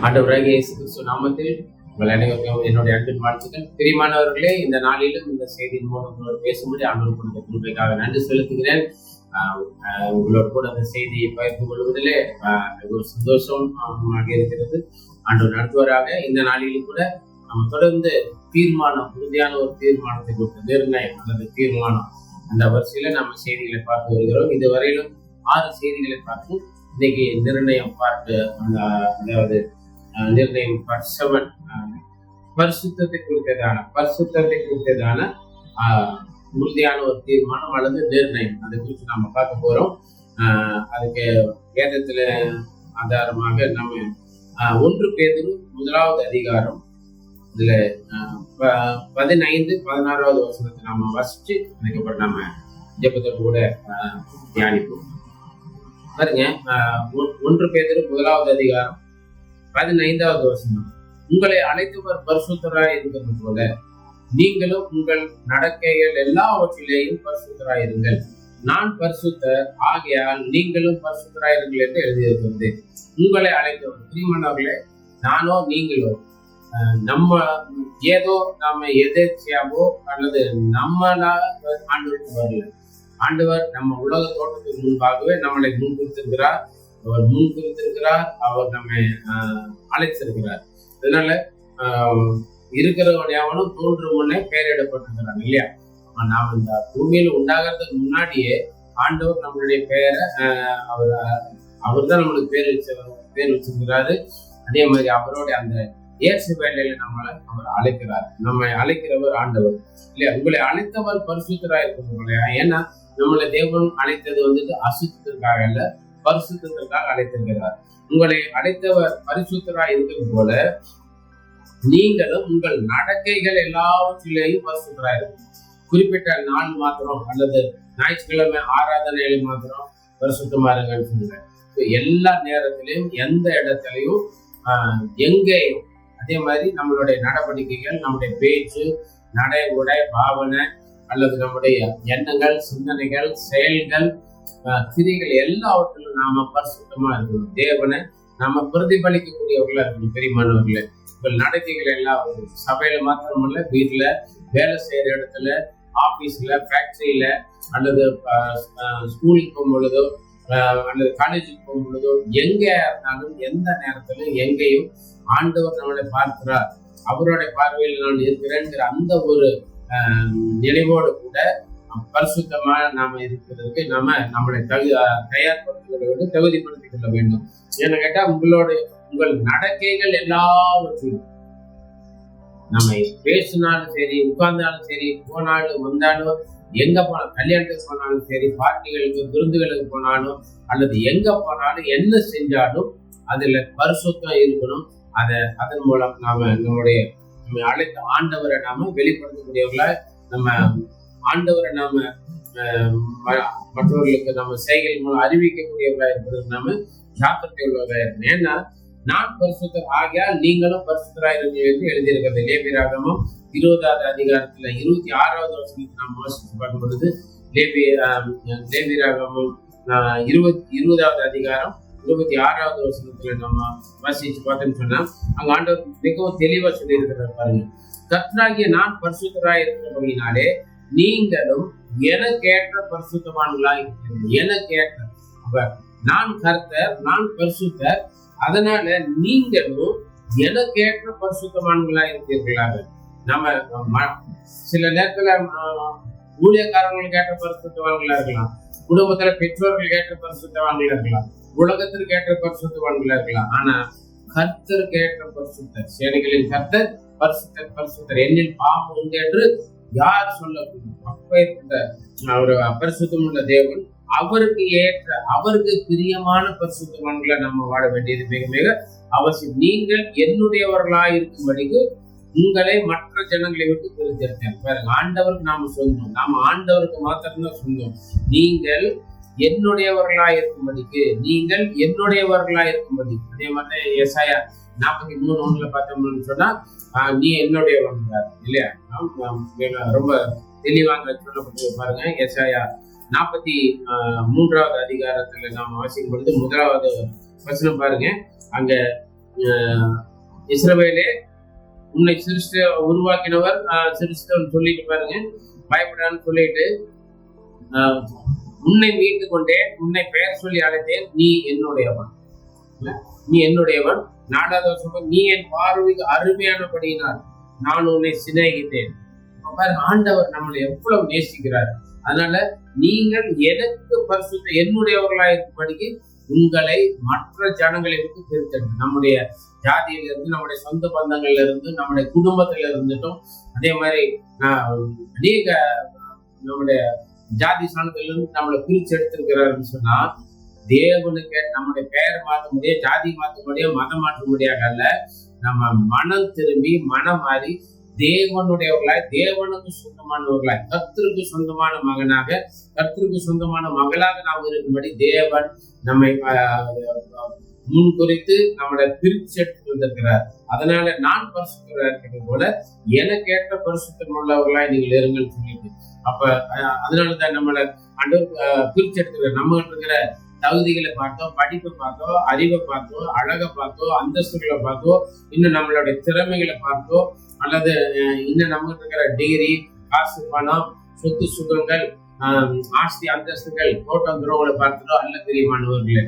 ஆண்டவராகிய இயேசு கிறிஸ்து நாமத்தில் உங்கள் அனைவருக்கும் என்னுடைய அன்பின் வாழ்த்துக்கள். பிரியமானவர்களே, இந்த நாளிலும் இந்த செய்தியின் மூலம் உங்களோடு பேசும்படி ஆண்டவர் கொடுத்த கிருபைக்காக நன்றி செலுத்துகிறேன். உங்களோடு கூட அந்த செய்தியை பகிர்ந்து கொள்வதிலே ஒரு சந்தோஷமாக இருக்கிறது. ஆண்டவர் நடத்துவராக இந்த நாளிலும் கூட நம்ம தொடர்ந்து தீர்மானம், உறுதியான ஒரு தீர்மானத்தை கொடுத்த நிர்ணயம் அல்லது தீர்மானம் அந்த வரிசையில நம்ம செய்திகளை பார்த்து வருகிறோம். இதுவரையிலும் 6 செய்திகளை பார்த்து இன்னைக்கு நிர்ணயம் பார்த்து அதாவது நிர்ணயம் பார்ட் 7 பரிசுத்தத்தை குறித்ததான உறுதியான ஒரு தீர்மானம் அல்லது நிர்ணயம் அதை குறித்து நம்ம பார்க்க போறோம். அதுக்கு வேதத்துல ஆதாரமாக நம்ம 1 பேதுரு 1வது அதிகாரம் இதுல 15, 16வது வசனத்தை நாம வாசிச்சு அதுக்கப்புறம் நம்ம ஜெபத்தோடு கூட தியானிப்போம். பாருங்க, 1 பேதுரு 1வது அதிகாரம் 15வது வசனம். உங்களை அழைத்தவர் பரிசுத்தராய் இருக்கிறது போல நீங்களும் உங்கள் நடக்கைகள் எல்லாவற்றிலேயும் பரிசுத்தராயிருங்கள். நான் பரிசுத்தர் ஆகையால் நீங்களும் பரிசுத்தராயிருங்கள் என்று எழுதியிருக்கிறது. உங்களை அழைத்தவர் பிரியமானவர்களே, நானோ நீங்களோ நம்ம ஏதோ நாம எதேச்சியாவோ அல்லது நம்மளா ஆண்டவருக்கு வரல. ஆண்டவர் நம்ம உலக தோட்டத்துக்கு முன்பாகவே நம்மளை முன்குறித்திருக்கிறார். அவர் நம்மை அழைத்திருக்கிறார். அதனால இருக்கிறவன் எவனும் தோன்றும் முன்னே பெயரிடப்பட்டிருக்கிறான் இல்லையா? நாம் இந்த பூமியில உண்டாகிறதுக்கு முன்னாடியே ஆண்டவர் நம்மளுடைய பெயரை அவர் தான் நம்மளுக்கு பேர் வச்சிருக்கிறாரு. அதே மாதிரி அவருடைய அந்த இயேசு வேலையில அவர் அழைக்கிறார். நம்மை அழைக்கிறவர் ஆண்டவர் இல்லையா? உங்களை அழைத்தவர் பரிசுத்தராக இருக்கிறவங்களே. ஏன்னா நம்மளை தேவன் அழைத்தது வந்துட்டு அசுத்தத்திற்காக அல்ல, பரிசுத்தத்திற்காக அழைத்திருக்கிறார். உங்களை அழைத்தவர் பரிசுத்தராக இருக்கிறது போல நீங்களும் உங்கள் நடக்கைகள் எல்லாவற்றிலேயும் பரிசுத்தராக இருக்கும். குறிப்பிட்ட நாள் மாத்திரம் அல்லது ஞாயிற்றுக்கிழமை ஆராதனையில மாத்திரம் பரிசுத்தமா இருங்கன்னு சொல்றேன். எல்லா நேரத்திலையும் எந்த இடத்துலையும் எங்கேயும் அதே மாதிரி நம்மளுடைய நடவடிக்கைகள், நம்முடைய பேச்சு, நடை, உடை, பாவனை அல்லது நம்முடைய எண்ணங்கள், சிந்தனைகள், செயல்கள், கிரிகள் எல்லாவற்றிலும் நாம பரிசுத்தமா இருக்கணும். தேவனை நாம பிரதிபலிக்கக்கூடியவர்களா இருக்கணும். பெரியமானவர்களே, உங்கள் நடக்கைகள் எல்லாம் சபையில மாத்திரமல்ல, வீட்டுல, வேலை செய்யற இடத்துல, ஆபீஸ்ல, ஃபேக்டரியில அல்லது ஸ்கூலுக்கு போகும் பொழுதோ அல்லது காலேஜுக்கு போகும் பொழுதோ எங்க இருந்தாலும் எந்த நேரத்திலும் எங்கேயும் ஆண்டவர் நம்மளை பார்க்கிறார், அவருடைய பார்வையில் நான் இருக்கிறேங்கிற அந்த ஒரு நினைவோடு கூட பரிசுத்தமா நாம இருக்கிறதுக்கு நம்மளை தயார்படுத்துவதோடு தகுதிப்படுத்திக் கொள்ள வேண்டும். ஏன்னு கேட்டா உங்கள் நடக்கைகள் எல்லாவற்றையும் நம்ம பேசினாலும் சரி, உட்கார்ந்தாலும் சரி, போனாலும் வந்தாலும், எங்க போனாலும், கல்யாணத்துக்கு போனாலும் சரி, பார்ட்டிகளுக்கு விருந்துகளுக்கு போனாலும் அல்லது எங்க போனாலும் என்ன செஞ்சாலும் அதுல பரிசுத்தம் இருக்கணும். அதன் மூலம் நம்முடைய அழைத்த ஆண்டவரை நாம வெளிப்படுத்தக்கூடியவர்களா, நம்ம ஆண்டவரை நாம மற்றவர்களுக்கு நம்ம செய்கள் மூலம் அறிவிக்கக்கூடியவர்களா இருப்பதற்கு நாம ஜாக்கிரதை உள்ளவர்களா இருக்கணும். ஏன்னா நான் பரிசுத்தர் ஆகியால் நீங்களும் பரிசுத்தராயிருங்கள் என்று எழுதியிருக்கிறது. லேவியராகமம் 20வது அதிகாரத்துல 26வது வசனத்தை நாம் வாசித்து பார்க்கும் பொழுது, லேவியராகமம் 20வது அதிகாரம் 26வது வசனத்துல நம்ம வாசிச்சு பார்த்தோம்னு சொன்னா அங்க ஆண்டவர் மிகவும் தெளிவா சொல்லி இருக்கிறார். பாருங்க, கர்த்தராகிய நான் பரிசுத்தராய் இருக்கிறபடினாலே நீங்களும் எனக்கேற்ற பரிசுத்தவான்களாய் இருக்கிறீர்கள். எனக்கேற்ற, நான் கர்த்தர், நான் பரிசுத்தர், அதனால நீங்களும் எனக்கேற்ற பரிசுத்தவான்களாய் இருக்கிறீர்களாக. நம்ம சில நேரத்துல ஊழியக்காரங்களுக்கு ஏற்ற பரிசுத்தவான்களா இருக்கலாம், குடும்பத்துல பெற்றோர்களுக்கு ஏற்ற பரிசுத்தவான்களா இருக்கலாம், உலகத்திற்கு ஏற்ற பரிசுத்தவான்களா இருக்கலாம். ஆனா கர்த்தருக்கு ஏற்ற பரிசுத்தர், சேனைகளின் கர்த்தர் பரிசுத்தர், என்னில் பாவம் உண்டு என்று யார் சொல்லக்கூடும்? ஒரு பரிசுத்தம் உள்ள தேவன் அவருக்கு ஏற்ற, அவருக்கு பிரியமான பரிசுத்தவான்களை நம்ம வாழ வேண்டியது மிக மிக அவசியம். நீங்கள் என்னுடையவர்களாய் இருக்கும்படிக்கு உங்களை மற்ற ஜனங்களை விட்டு பிரித்தெடுத்தேன். பாருங்க, ஆண்டவருக்கு நாம சொந்தம், நாம ஆண்டவருக்கு மாத்திரம்தான் சொந்தம். நீங்கள் என்னுடையவர்களாய் இருக்கும்படிக்கு, நீங்கள் என்னுடையவர்களாய் இருக்கும்படி. அதே மாதிரி ஏசாயா 43:1 பார்த்தோம்னு சொன்னா நீ என்னுடையவன் இல்லையா? ரொம்ப தெளிவாக சொல்லப்பட்டு பாருங்க. ஏசாயா 43வது அதிகாரத்துல நாம வாசிக்கும் பொழுது 1வது வசனம் பாருங்க. அங்க இஸ்ரவேலே உன்னை உருவாக்கினவர் சிருஷ்டவன் சொல்லிட்டு பாருங்க, பயப்படான்னு சொல்லிட்டு உன்னை மீட்டு கொண்டேன், உன்னை பெயர் சொல்லி அழைத்தேன், நீ என்னுடையவன், நீ என்னுடையவன். 4வது வருஷம், நீ என் பார்வைக்கு அருமையானபடியினால் நான் உன்னை சிநேகித்தேன். பாருங்க, ஆண்டவர் நம்மளை எவ்வளவு நேசிக்கிறார். அதனால நீங்கள் எனக்கு பரிசுத்த என்னுடையவர்களாயிருக்கும்படிக்கு உங்களை மற்ற ஜனங்களை விட்டு பிரித்தெடுங்க. நம்முடைய ஜாதியில இருந்து, நம்முடைய சொந்த பந்தங்கள்ல இருந்து, நம்முடைய குடும்பத்தில இருந்துட்டும், அதே மாதிரி அநேக நம்முடைய ஜாதி சாணத்திலிருந்து நம்மளை பிரிச்சு எடுத்திருக்கிறாருன்னு சொன்னா, தேவனுக்கு நம்முடைய பெயர் மாற்ற முடியாது, ஜாதி மாற்ற முடியாது, மதம் மாற்ற முடியாது அல்ல. நம்ம மனம் திரும்பி மனம் மாறி தேவனுடையவர்களாய், தேவனுக்கு சொந்தமானவர்களாய், கர்த்தருக்கு சொந்தமான மகனாக, கர்த்தருக்கு சொந்தமான மகளாக நாம் இருக்கும்படி தேவன் நம்மை முன் குறித்து நம்மளை பிரிச்சு எடுத்து வந்திருக்கிறார். அதனால நான் பரிசுத்தராக இருக்கிறது போல எனக்கு ஏற்ற பரிசுத்தம் உள்ளவர்களாய் நீங்கள் இருங்கள் சொல்லிட்டு, அப்ப அதனாலதான் நம்மளை ஆண்டவர் பிரிச்சு எடுத்துக்கிறார். நம்ம இருக்கிற தகுதிகளை பார்த்தோம், படிப்பை பார்த்தோம், அறிவை பார்த்தோம், அழகை பார்த்தோம், அந்தஸ்துகளை பார்த்தோம், இன்னும் நம்மளுடைய திறமைகளை பார்த்தோம், அல்லது இன்னும் நம்ம இருக்கிற டிகிரி, காசு, பணம், சொத்து சுகங்கள், ஆஸ்தி அந்தஸ்துகள், தோட்டம் துறவுகளை பார்த்தோம் அல்ல. பிரியமானவர்களே,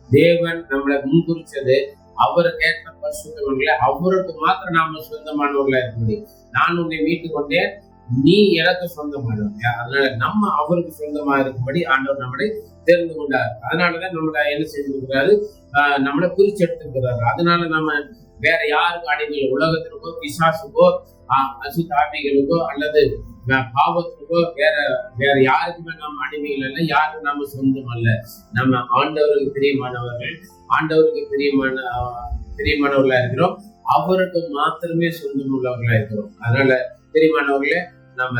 தேவன் நம்மளை முன்குறிச்சது அவருக்கு ஏற்ற பரிசுத்தவர்களே, அவருக்கு மாத்திரம் நாம சொந்தமானவர்களா இருக்க முடியும். நான் உன்னை மீட்டு கொண்டேன், நீ எனக்கு சொந்தமானவங்க. அதனால நம்ம அவருக்கு சொந்தமா இருக்கும்படி ஆண்டவர் நம்மளை தெரிந்து கொண்டார். அதனாலதான் நம்மள என்ன செஞ்சிருக்கிறாரு, நம்மளை பிரிச்சு எடுத்துக்கிறாரு. அதனால நம்ம வேற யாருக்கு அடிமைகள், உலகத்திற்கோ, பிசாசுக்கோ, அசுத்தாபிகளுக்கோ அல்லது பாவத்துக்கோ, வேற யாருக்குமே நம்ம அடிமைகள் அல்ல, யாருக்கும் நம்ம சொந்தம் அல்ல. நம்ம ஆண்டவருக்கு பிரியமானவர்கள், ஆண்டவருக்கு பிரியமானவர்களா இருக்கிறோம், அவருக்கு மாத்திரமே சொந்தம் உள்ளவர்களா இருக்கிறோம். அதனால பிரியமானவர்களே, நம்ம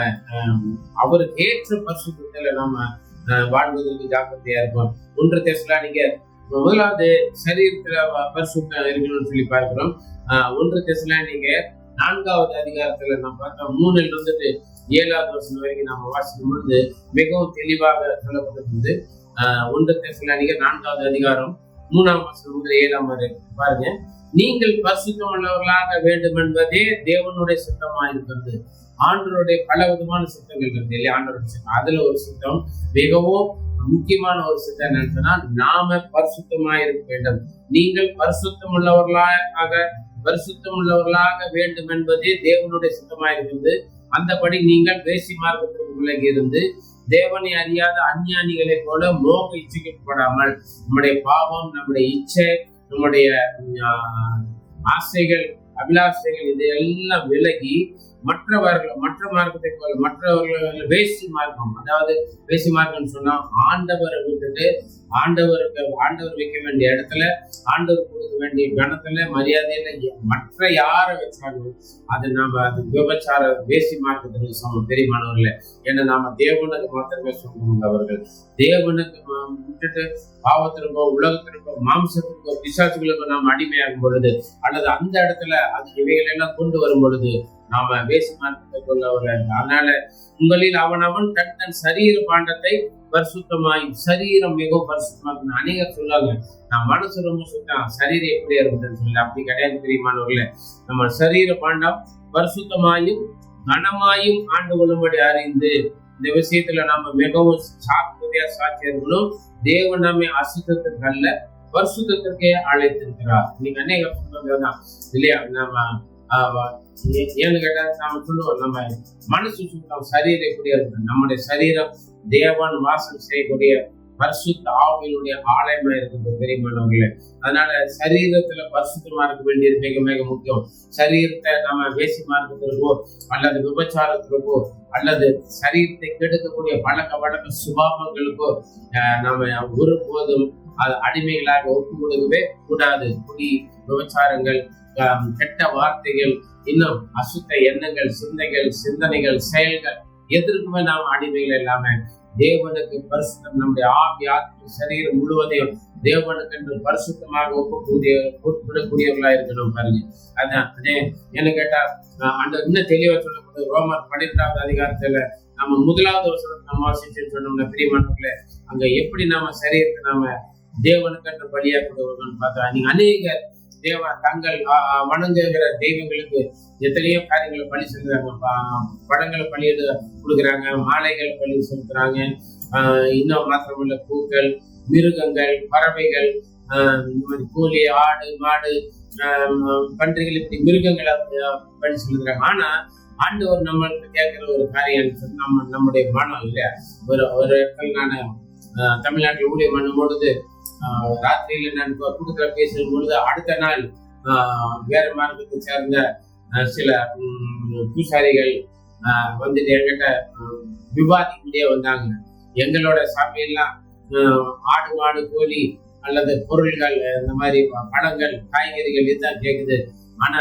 அவருக்கு ஏற்ற பரிசுத்தத்துல நம்ம வாழ்வதற்கு ஜாக்கிரதையா இருப்போம். 1 தெசலோனிக்கே முதலாவது சரீரத்துல பரிசுத்தம் இருக்கணும்னு சொல்லி பார்க்கிறோம். 1 தெசலோனிக்கே 4வது அதிகாரத்துல நம்ம பார்த்தோம், 3 7வது வருஷம் வரைக்கும் நம்ம வாசிக்கும் பொழுது மிகவும் தெளிவாக சொல்லப்பட்டிருந்தது. 1 தெசலோனிக்கே 4வது அதிகாரம் 3ஆம் வசனம் முதல் 7ஆம் வரை பாருங்க. நீங்கள் பரிசுத்தம் உள்ளவர்களாக வேண்டும் என்பதே தேவனுடைய சித்தமா இருக்கிறது. ஆண்டவருடைய பல விதமான சித்தங்கள் இருக்கு இல்லையா, ஆண்டவருடைய சித்தம். அதுல ஒரு சித்தம், மிகவும் முக்கியமான ஒரு சித்தம் என்னன்னு சொன்னா, நாம பரிசுத்தமா இருக்க வேண்டும். நீங்கள் பரிசுத்தம் உள்ளவர்களாக வேண்டும் என்பதே தேவனுடைய சித்தமா இருக்கிறது. அந்தபடி நீங்கள் வேசி மார்க்கத்திற்கு விலகி இருந்து தேவனை அறியாத அஞ்ஞானிகளை போல மோக இச்சிக்கப்படாமல், நம்முடைய பாவம், நம்முடைய இச்சை, நம்முடைய ஆசைகள், அபிலாசைகள் இதையெல்லாம் விலகி மற்ற மார்க்கத்தை போல, மற்றவர்கள் வேசி மார்க்கம், அதாவது வேசி மார்க்கம் சொன்னா ஆண்டவரை விட்டுட்டு ஆண்டவர் வைக்க வேண்டிய இடத்துல, ஆண்டவர் கொடுக்க வேண்டிய கணத்துல, மரியாதையில மற்ற யாரை வச்சாலும் அது விபச்சார வேசி மார்க்கத்துக்கு சமம். பெரியமானவர்களே, ஏன்னா நாம தேவனுக்கு மாத்திரமே சொந்தவர்கள். தேவனுக்கு விட்டுட்டு பாவத்திற்கோ, உலகத்திற்கோ, மாம்சத்திற்கோ, பிசாசுகளுக்கோ நாம் அடிமையாகும் பொழுது, அல்லது அந்த இடத்துல இவைகளெல்லாம் கொண்டு வரும் பொழுது நாம வேசி மார்க்கத்தை கொள்ளவர்கள். அதனால உங்களில் அவனவன் தன் சரீர பாண்டத்தை பரிசுத்தமாயும், சரீரம் மிகவும் பரிசுத்தமாகும். அநேகர் சொல்லுவாங்க, நான் மனசு ரொம்ப சுத்தம், சரீரம் எப்படி இருக்குன்னு சொல்லி. அப்படி கிடையாது பிரியமானவர்களே. நம்ம சரீர பாண்டம் பரிசுத்தமாயும் கனமாயும் ஆண்டு கொள்ளும்படி அறிந்து, இந்த விஷயத்துல நம்ம மிகவும் சாக்கிரதையா சாட்சி இருக்கணும். தேவன் நம்மை அசுத்தத்துக்கு அல்ல, பரிசுத்தத்திற்கே அழைத்திருக்கிறார். இன்னைக்கு அநேகர் சொல்றதுதான் இல்லையா. நம்ம ஏன்னு கேட்டா நாம சொல்லுவோம், நம்ம மனசு சுத்தம், சரீரம் எப்படி இருக்கு. நம்முடைய சரீரம் தேவன் வாசம் செய்யக்கூடிய பரிசுத்த ஆவியினுடைய ஆலயமா இருக்குது பெரியமானவர்களே. அதனால சரீரத்துல பரிசுத்தமா இருக்க வேண்டியது மிக மிக முக்கியம். சரீரத்தை நம்ம வேசி மார்க்கத்திற்கோ அல்லது விபச்சாரத்திற்கோ அல்லது சரீரத்தை கெடுக்கக்கூடிய பழக்க சுபாவங்களுக்கோ நம்ம ஒருபோதும் அடிமைகளாக ஒப்பு கொடுக்கவே கூடாது. குடி, விபச்சாரங்கள், கெட்ட வார்த்தைகள், இன்னும் அசுத்த எண்ணங்கள், சிந்தனைகள், செயல்கள், எதற்குமே நாம் அடிமைகள் இல்லாம தேவனுக்கு பரிசுத்தம், நம்முடைய ஆவி, ஆத்மா, சரீரம் முழுவதையும் தேவனுக்கு என்று பரிசுத்தமாக ஒப்புக்கூடியவர்களா இருக்கணும். பாருங்க, அதான் என்ன கேட்டா அந்த இன்னும் தெளிவா சொல்லப்படுது. ரோமர் 12வது அதிகாரத்துல நம்ம 1வது வருஷம் நம்ம வாசிச்சுன்னு சொன்னோம்னா பிரியமானவர்களே, அங்க எப்படி நாம சரீரத்தை நாம தேவனுக்கு என்று பலியா கொடுக்கணும்னு பார்த்தா, நீங்க அநேக தங்கள் வணங்குகிற தெய்வங்களுக்கு எத்தனையோ காரியங்களை பலி செலுத்துறாங்க. படங்களை பலியிட கொடுக்குறாங்க, மாலைகளை பலி செலுத்துறாங்க. இன்னும் மாத்திரமல்ல, பூக்கள், மிருகங்கள், பறவைகள், இந்த மாதிரி கோழி, ஆடு, மாடு, பன்றிகள், இப்படி மிருகங்களை பலி செலுத்துறாங்க. ஆனா ஆண்டவர் நம்மளுக்கு கேட்கிற ஒரு காரியம் நம்முடைய மனம் இல்லையா. ஒரு இடத்துல நான் தமிழ்நாட்டில் ஊழியம் பண்ணும் பொழுது ராத்திரியில நான் கூட்டத்துல பேசும் பொழுது அடுத்த நாள் வேற மார்க்கத்தை சேர்ந்த சில பூசாரிகள் வந்துட்டு என்கிட்ட விவாதிக்கிட்டே வந்தாங்க. எங்களோட சமையல்லாம் ஆடு, மாடு, கோழி அல்லது பொருள்கள், இந்த மாதிரி பழங்கள், காய்கறிகள் இதுதான் கேக்குது. ஆனா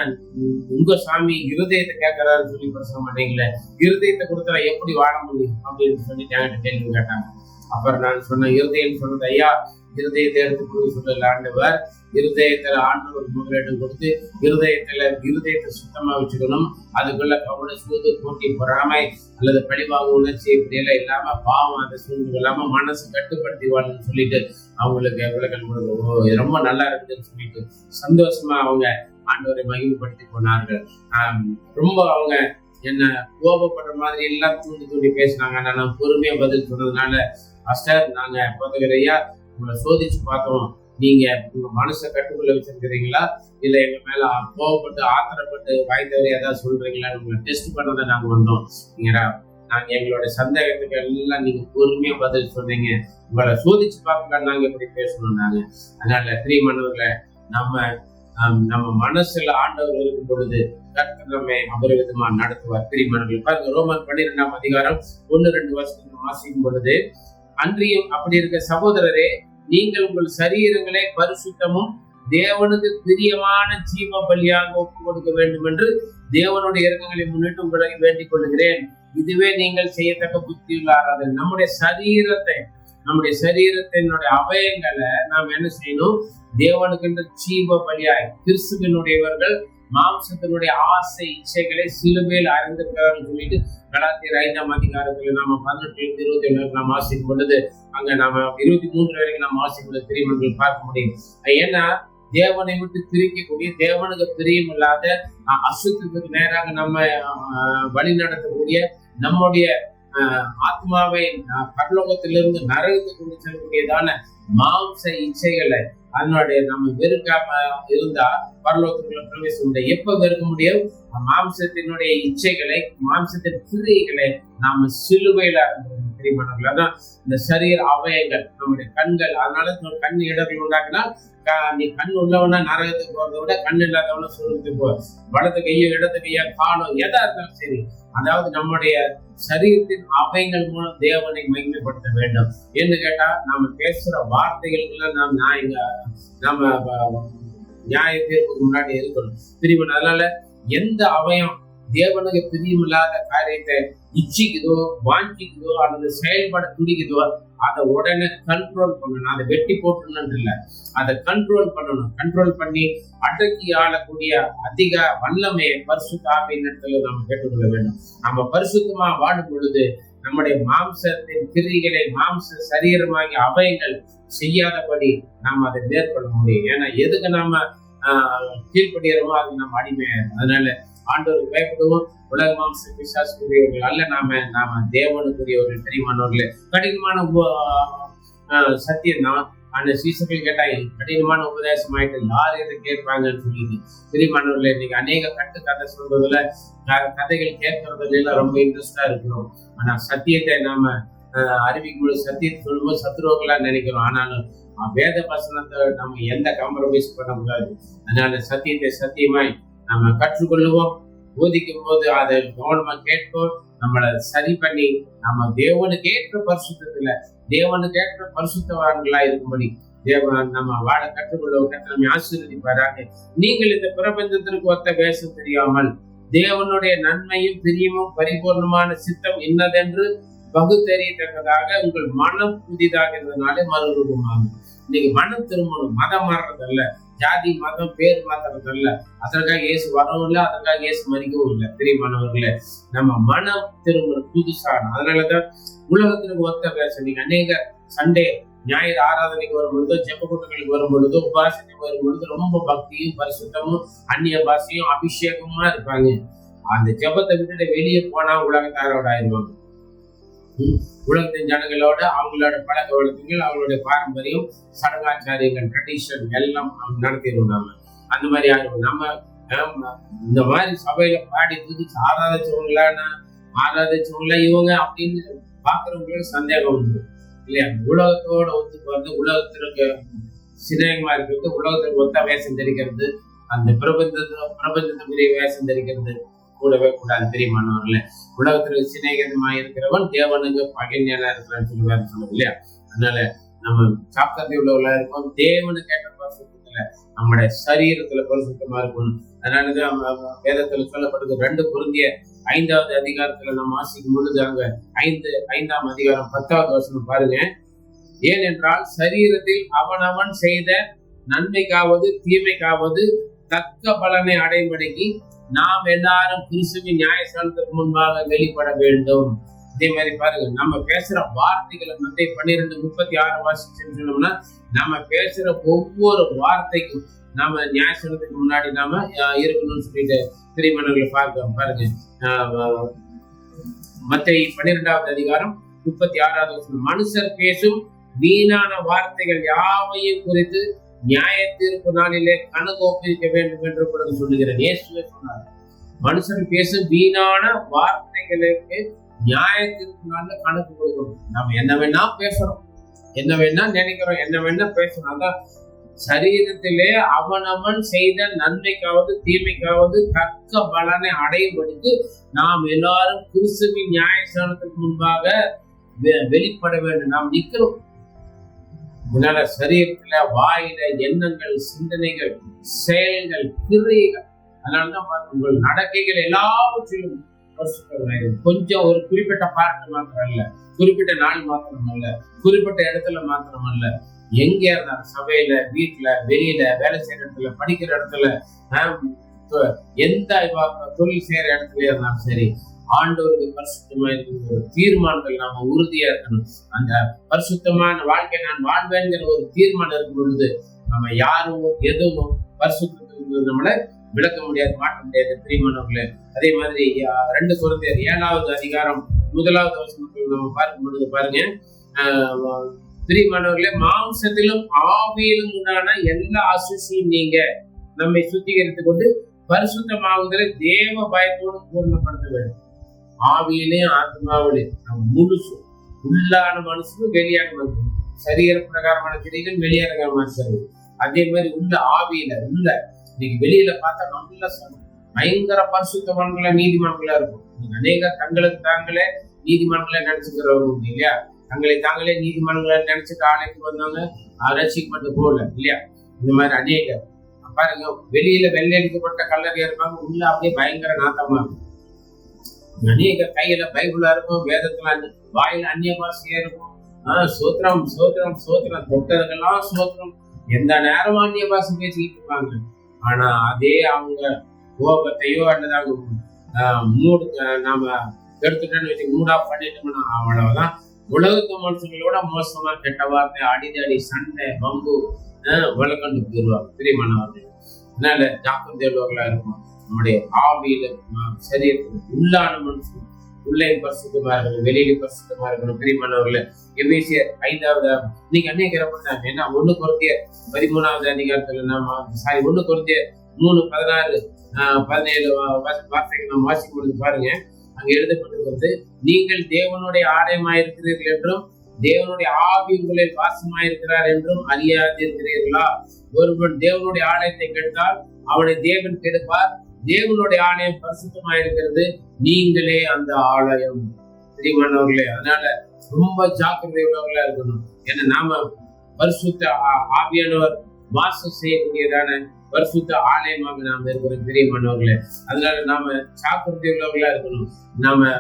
உங்க சாமி இருதயத்தை கேட்கறாருன்னு சொல்லி பேச மாட்டீங்களே, இருதயத்தை கொடுத்தா எப்படி வாழ முடியும் அப்படின்னு சொல்லிட்டு என்கிட்ட கேள்வி கேட்டாங்க. அப்புறம் நான் சொன்ன, இருதயம் சொன்னது, ஐயா இருதயத்தை எடுத்து கொடுக்க சொல்லல ஆண்டவர். இருதயத்துல ஆண்டவர் முதலிடம் கொடுத்து இருதயத்தை சுத்தமா வச்சுக்கணும். அதுக்குள்ள கவன, சூது, போட்டி, பொறாமை அல்லது பழிவாக உணர்ச்சி இப்படி எல்லாம் இல்லாம, பாவம் அந்த சூழ்நிலை இல்லாம மனசு கட்டுப்படுத்தி வாழணும்னு சொல்லிட்டு அவங்களுக்கு விளக்கம் கொடுத்து ரொம்ப நல்லா இருக்குதுன்னு சொல்லிட்டு சந்தோஷமா அவங்க ஆண்டவரை மகிமைப்படுத்தி போனார்கள். ரொம்ப அவங்க என்ன கோபப்படுற மாதிரி எல்லாம் தூண்டி பேசினாங்க. நான் பொறுமையா பதில் சொன்னதுனால, மாஸ்டர் நாங்க போதகரையா உங்களை சோதிச்சு பார்த்தோம், நீங்க உங்க மனசை கட்டுக்குள்ள வச்சிருக்கிறீங்களா இல்ல எங்க மேல கோவப்பட்டு ஆத்திரப்பட்டு வாய்ந்தவரை ஏதாவது சொல்றீங்களான்னு உங்களை டெஸ்ட் பண்ணதை நாங்க வந்தோம். நாங்க எங்களோட சந்தேகத்துக்கு எல்லாம் நீங்க பொறுமையா பதில் சொன்னீங்க, உங்களை சோதிச்சு பார்க்கலாம் நாங்க எப்படி பேசணும் நாங்க. அதனால பிரியமானவர்களை, நம்ம மனசுல ஆண்டவர் இருக்கும் பொழுது கர்த்தர் நம்மை அபரிவிதமா நடத்துவார். பிரியமானவர்கள் பாருங்க, ரோமர் 12ஆம் அதிகாரம் 1-2 வருஷத்துக்கு வாசிக்கும் பொழுது, அன்றியும் அப்படி இருக்க சகோதரரே, நீங்கள் உங்கள் சரீரங்களை பரிசுத்தமும் தேவனுக்கு பிரியமான ஜீவ பலியாக ஒப்பு கொடுக்க வேண்டும் என்று தேவனுடைய இரக்கங்களை முன்னிட்டு உங்களை வேண்டிக் கொள்கிறேன். இதுவே நீங்கள் செய்யத்தக்க புத்தியுள்ள ஆராதனை. நம்முடைய சரீரத்தினுடைய அவயங்களை நாம் என்ன செய்யணும்? தேவனுக்கு ஜீவ பலியாய், கிறிஸ்துவனுடையவர்கள் மாம்சத்தினுடைய ஆசை இச்சைகளை சிலுவையில் அறிந்திருக்கிறார்கள் சொல்லிட்டு கலாத்தியர் 5ஆம் அதிகாரத்துல நாம 18-27 நாம் வாசிக்கும் பொழுது, அங்க நாம 23 வரைக்கும் நாம் வாசிக்கும் பொழுது பிரியமன்கள் பார்க்க முடியும். ஏன்னா தேவனை விட்டு பிரிக்கக்கூடிய, தேவனுக்கு பிரியம் இல்லாத அசுத்தத்துக்கு நேராக நம்ம வழி நடத்தக்கூடிய, நம்முடைய ஆத்மாவை பரலோகத்திலிருந்து நரகத்துக்கு கொண்டு செல்லக்கூடியதான மாம்ச இச்சைகளை அதனுடைய நம்ம வெறுக்காம இருந்தா பரலோகத்துக்குள்ள பிரவேசம் முடியும். எப்ப வெறுக்க முடியும்? மாம்சத்தினுடைய இச்சைகளை, மாம்சத்தின் கிரியைகளை நாம சிலுவையில பிரியமானவர்கள். அதான் இந்த சரீர அவயங்கள், நம்முடைய கண்கள். அதனால கண் இடர்கள் உண்டாக்குனா, நீ கண் உள்ளவனா நரகத்துக்கு போறதை விட கண் இல்லாதவன சொல்றதுக்கு போ. வலது கையோ இடது கையோ காலோ எதா இருந்தாலும் சரி, அதாவது நம்முடைய சரீரத்தின் அவயங்கள் மூலம் தேவனை மகிமைப்படுத்த வேண்டும். என்று கேட்டா, நாம பேசுற வார்த்தைகளுக்குள்ள நாம நியாய தீர்ப்புக்கு முன்னாடி இருக்கணும் பிரிவன். அதனால எந்த அவயம் தேவனுக்கு பிரியமில்லாத காரியத்தை இச்சிக்குதோ, வாஞ்சிக்குதோ அல்லது செயல்பட துடிக்குதோ, அதை உடனே கண்ட்ரோல் பண்ணணும். அதை வெட்டி போட்டணும்னு இல்லை, அதை கண்ட்ரோல் பண்ணணும். கண்ட்ரோல் பண்ணி அடக்கி ஆளக்கூடிய அதிக வல்லமையை பரிசுத்த ஆவியின் இடத்துல நம்ம கேட்டுக்கொள்ள வேண்டும். நம்ம பரிசுத்தமா வாடும் பொழுது நம்முடைய மாம்சத்தின் கிரிகளை, மாம்ச சரீரமாகி அவயங்கள் செய்யாதபடி நாம் அதை மேற்கொள்ள முடியும். ஏன்னா எதுக்கு நாம கீழ்படுகிறோமோ அது நம்ம அடிமையாகும். அதனால ஆண்டவருக்கு பயப்படுவோம். உலக மாம்ச பிசாசுக்குரியவர்கள் அல்ல, நாம தேவனுக்குரியவர்கள். தெரியுமானவர்களே, கடினமான சத்தியம் தான். அந்த சீசர்கள் கேட்டா கடினமான உபதேசம் ஆயிட்டு யார் எதை கேட்பாங்கன்னு சொல்லிட்டு. தெரியுமானவர்களே, இன்னைக்கு அநேக கதை சொல்றதுல, கதைகள் கேட்கறதுல ரொம்ப இன்ட்ரெஸ்டா இருக்கிறோம். ஆனா சத்தியத்தை நாம அறிவிக்கும் சத்தியத்தை சொல்லும்போது சத்துருவங்களா நினைக்கிறோம். ஆனாலும் வேத வசனத்தை நம்ம எந்த காம்ப்ரமைஸ் பண்ண முடியாது. அதனால சத்தியத்தை சத்தியமாய் நம்ம கற்றுக்கொள்ளுவோம். போதிக்கும் போது அதை கவனமா கேட்போம். நம்மளை சரி பண்ணி நம்ம தேவனுக்கு ஏற்ற பரிசுத்தத்துல, தேவனுக்கு ஏற்ற பரிசுத்தவான்களா இருக்கும்படி தேவன் நம்ம வாழ கற்றுக்கொள்ளுவோம். நம்ம ஆசீர்வதிப்பாராக. நீங்கள் இந்த பிரபஞ்சத்திற்கு ஒத்த வேஷம் தெரியாமல் தேவனுடைய நன்மையும் பிரியமும் பரிபூர்ணமான சித்தம் என்னதென்று பகுத்தறியத்தக்கதாக உங்கள் மனம் புதிதாகிறதுனாலே மறுரூபமாகும். இன்னைக்கு மனம் திரும்பணும். மதம் மாறுறதல்ல, ஜாதி மதம் பேர் மாத்துறதல்ல. அதற்காக இயேசு வரவும் இல்லை, அதற்காக இயேசு மறிக்கவும் இல்லை. பிரியமானவர்களே, நம்ம மனம் திரும்பணும், புதுசான. அதனாலதான் உலகத்திற்கு ஒத்த பேச. நீங்க அநேக சண்டே ஞாயிறு ஆராதனைக்கு வரும் பொழுதோ, ஜெப கூட்டங்களுக்கு வரும் பொழுதோ, உபாசனைக்கு வரும் பொழுது ரொம்ப பக்தியும் பரிசுத்தமும் அந்நிய பாஷையும் அபிஷேகமா இருப்பாங்க. அந்த ஜெபத்தை விட்டுட்டு வெளியே போனா உலகத்தாரோட ஆயிடுவாங்க. உலகத்தின் ஜனங்களோட அவங்களோட பழக்க வழக்கங்கள், அவங்களுடைய பாரம்பரியம், சடங்காச்சாரியங்கள், ட்ரெடிஷன் எல்லாம் நடத்திடுவோம். நாம அந்த மாதிரி ஆயிடுவோம். நம்ம இந்த மாதிரி சபையில பாடி துதிச்சு ஆராதிச்சவங்களா இவங்க அப்படின்னு பாக்குறவங்களுக்கு சந்தேகம் உண்டு இல்லையா? உலகத்தோட ஒத்து போறது, உலகத்திற்கு சிநேகமா இருக்கிறது, உலகத்திற்கு ஒத்த வேஷம் தெரிக்கிறது, அந்த பிரபஞ்சத்துக்குரிய வேஷம் தெரிக்கிறது கூடவே கூடாது. பிரியமானவர்களே, உலகத்திற்கு சிநேகமா இருக்கிறவன் தேவனுக்கு பகைஞனா இருக்கிறான்னு சொல்லுவாரு இல்லையா? அதனால நம்ம சாப்பிட்டதை உள்ளவர்களா இருக்கோம். தேவனுக்கு ஏற்ற பரிசுத்தத்துல நம்முடைய சரீரத்துல பரிசுத்தமா இருக்கணும். அதனாலதான் வேதத்துல சொல்லப்படுது. 2 Corinthians 5வது அதிகாரத்துல நம்ம வாசிக்கும் பொழுது அங்க 5ஆம் அதிகாரம் 10வது வசனம் பாருங்க. ஏனென்றால் சரீரத்தில் அவனவன் செய்த நன்மைக்காவது தீமைக்காவது தக்க பலனை அடைபடுகி நாம் எல்லாரும் கிறிஸ்துவின் நியாயஸ்தானத்துக்கு முன்பாக வெளிப்பட வேண்டும். இதே மாதிரி பாருங்க, நம்ம பேசுற வார்த்தைகளை மத்திய 12:36 வாசிச்சுன்னு சொன்னோம்னா, நம்ம பேசுற ஒவ்வொரு வார்த்தைக்கும் நாம நியாயஸ்தானத்துக்கு முன்னாடி நாம இருக்கணும்னு சொல்லிட்டு பிரியமானவர்களை பார்க்க பாருங்க. மத்தேயு 12வது அதிகாரம் 36வது வசனம். மனுஷர் பேசும் வீணான வார்த்தைகள் யாவையும் குறித்து நியாய தீர்ப்பு நாளிலே கணக்கு ஒப்புவிக்க வேண்டும் என்று கூட சொல்லுகிறேன். இயேசுவே சொன்னார், மனுஷன் பேசும் வீணான வார்த்தைகளுக்கு நியாய தீர்ப்பு நாள்ல கணக்கு கொடுக்கணும். நம்ம என்ன வேணா பேசுறோம், என்ன வேணா நினைக்கிறோம், என்ன வேணா பேசணும். அதான் சரீரத்திலே அவனவன் செய்த நன்மைக்காவது தீமைக்காவது தக்க பலனை அடையும்படிக்கு நாம் எல்லாரும் கிறிஸ்துவின் நியாயஸ்தானத்துக்கு முன்பாக வெளிப்பட வேண்டும். நாம் நிற்கிறோம். இதனால சரீரத்துல வாயில எண்ணங்கள், சிந்தனைகள், செயல்கள், கிரியைகள், அதனாலதான் உங்கள் நடக்கைகள் எல்லாவற்றிலும் கொஞ்சம் ஒரு குறிப்பிட்ட பார்ட் மாத்திரம் அல்ல, குறிப்பிட்ட நாள் மாத்திரம் அல்ல, குறிப்பிட்ட இடத்துல மாத்திரம் அல்ல, எங்க இருந்தாலும் சபையில, வீட்டுல, வெளியில, வேலை செய்யற இடத்துல, படிக்கிற இடத்துல, எந்த தொழில் செய்யற இடத்துல இருந்தாலும் சரி, ஆண்டவருக்கு பரிசுத்தமா இருக்கிற தீர்மானங்கள் நாம உறுதியா இருக்கணும். அந்த பரிசுத்தமான வாழ்க்கை நான் வாழ்வேங்கிற ஒரு தீர்மானம் இருக்கும் பொழுது நம்ம யாரும் எதுவும் பரிசுத்தத்துக்கு நம்மளை விளக்க முடியாது, மாற்ற முடியாது. பிரியமானவர்களே, அதே மாதிரி 2 Corinthians 7வது அதிகாரம் 1வது வசனத்தில் நம்ம பார்க்கும் பொழுது பாருங்க, பிரியமானவர்களே, மாம்சத்திலும் ஆவியிலும் உண்டான எல்லா அசுசியும் நீங்க நம்மை சுத்திகரித்துக் கொண்டு பரிசுத்தமாகுதலை தேவ பயத்தோடு பூர்ணப்படுத்த வேண்டும். ஆவியிலையும் ஆத்மாவிலையும் நம்ம முழுசு, உள்ளான மனுஷனும் வெளியான மனுஷன், சரீர பிரகாரமான கிரிகள் வெளியான மனுஷன். அதே மாதிரி உள்ள ஆவியில உள்ள இன்னைக்கு வெளியில பார்த்தா நல்ல பயங்கர பரிசுத்தவான்களா நீதிமான்களா இருக்கும். அநேக தங்களுக்கு தாங்களே நீதிமான்களை நினைச்சுக்கிறவங்க இல்லையா? தங்களை தாங்களே நீதிமான்களை நினைச்சுட்டு ஆலைக்கு வந்தவங்க ரசிக்கப்பட்டு போகல இல்லையா? இந்த மாதிரி அநேக பாருங்க, வெளியில வெள்ளை அடிக்கப்பட்ட கல்லறையா இருப்பாங்க, உள்ள அப்படியே பயங்கர நாத்தமா இருக்கும். அநேக கையில பைபிளா இருக்கும், வேதத்துல வாயில அந்நிய பாஷையா இருக்கும். சோத்திரம் சோத்திரம் சோத்திரம், தொட்டதுக்கெல்லாம் சோத்திரம், எந்த நேரமும் அந்நிய பாஷை பேசிக்கிட்டு இருப்பாங்க. ஆனா அதே அவங்க கோபத்தையோ அல்லது அவங்க மூடு நாம எடுத்துட்டோன்னு வச்சு மூட் ஆஃப் பண்ணிட்டோம்னா அவ்வளவுதான். உலகத்து மனுஷங்களோட மோசமா கெட்ட வார்த்தை, அடிதடி, சண்டை, பம்பு வழக்கண்டு போயிடுவாங்க. பிரியமானவர்கள், அதனால ஜாக்கிரதையுள்ளவர்களா இருக்கும். நம்முடைய ஆவியில சரீரத்தில் உள்ளான மனுஷன் உள்ளே பரிசுத்தமா இருக்கணும், வெளியில பரிசுத்தமா இருக்கணும். பிரியமானவர்களே, எபேசியர் 5வது இன்னைக்கு அநேகப்பட்டாங்க. ஏன்னா 1 Corinthians 13வது அதிகாரத்துல 1 Corinthians 3:16 17 வார்த்தைகள் நாம் வாசிக்கும் பொழுது பாருங்க, அங்க எழுதப்பட்டிருக்கிறது, நீங்கள் தேவனுடைய ஆலயமாயிருக்கிறீர்கள் என்றும் தேவனுடைய ஆவி உங்களில் வாசமாயிருக்கிறார் என்றும் அறியாதிருக்கிறீர்களா? ஒருவன் தேவனுடைய ஆலயத்தை கெடுத்தால் அவனை தேவன் கெடுப்பார். தேவனுடைய ஆலயம் பரிசுத்தமாயிருக்கிறது, நீங்களே அந்த ஆலயம். பிரியமானவர்களே, அதனால ரொம்ப ஜாக்கிரதை உள்ளவர்களா இருக்கணும். ஏன்னா நாம பரிசுத்த ஆவியானவர் வாசம் செய்யக்கூடியதான பரிசுத்த ஆலயமாக நாம இருக்கிறோம். பிரியமானவர்களே, அதனால நாம ஜாக்கிரதை உள்ளவர்களா இருக்கணும். நாம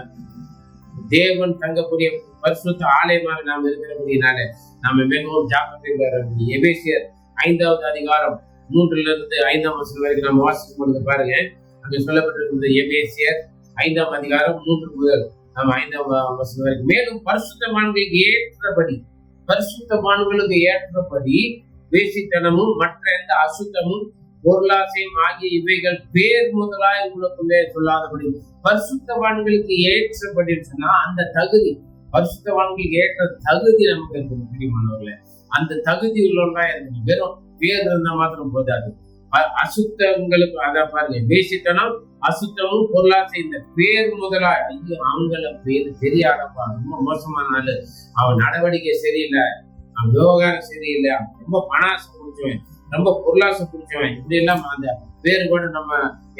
தேவன் தங்கக்கூடிய பரிசுத்த ஆலயமாக நாம் இருக்கிறபடினால நாம மிகவும் ஜாக்கிரதையா இருக்கணும். எபேசியர் 5வது அதிகாரம் 3-5 வசனம் வரைக்கும் நம்ம வாசிக்கும் பொழுது பாருங்க, அங்க சொல்லப்பட்டிருக்கிறது. எபேசியர் 5ஆம் அதிகாரம் 3 முதல் நம்ம 5ஆம் வசனம் வரைக்கும். மேலும் பரிசுத்தவான்களுக்கு ஏற்றபடி பரிசுத்தவான்களுக்கு ஏற்றபடி வேசித்தனமும் மற்ற எந்த அசுத்தமும் பொருளாசையும் ஆகிய இவைகள் பேர் முதலாய் உங்களுக்குள்ளே சொல்லாதபடி பரிசுத்தவான்களுக்கு ஏற்றபடி சொன்னா அந்த தகுதி, பரிசுத்தவான்களுக்கு ஏற்ற தகுதி நமக்கு இருக்குது பிரியமானவர்களே. அந்த தகுதி உள்ளவங்களா இருக்கு. வெறும் பேர் இருந்தா மாத்திரம் போதாது. அசுத்தங்களுக்கு அதான் பாருங்க, வேசித்தனம் அசுத்தமும் பொருளாசை இந்த பேர் முதலா ஐயோ அவங்கள பேர் தெரியாதப்பா, ரொம்ப மோசமான ஆளு, அவன் நடவடிக்கை சரியில்லை, அவன் விவகாரம் சரியில்லை, ரொம்ப பணாசை பிடிச்சவன், ரொம்ப பொருளாசை பிடிச்சவன், இப்படி எல்லாம் அந்த பேரு கூட நம்ம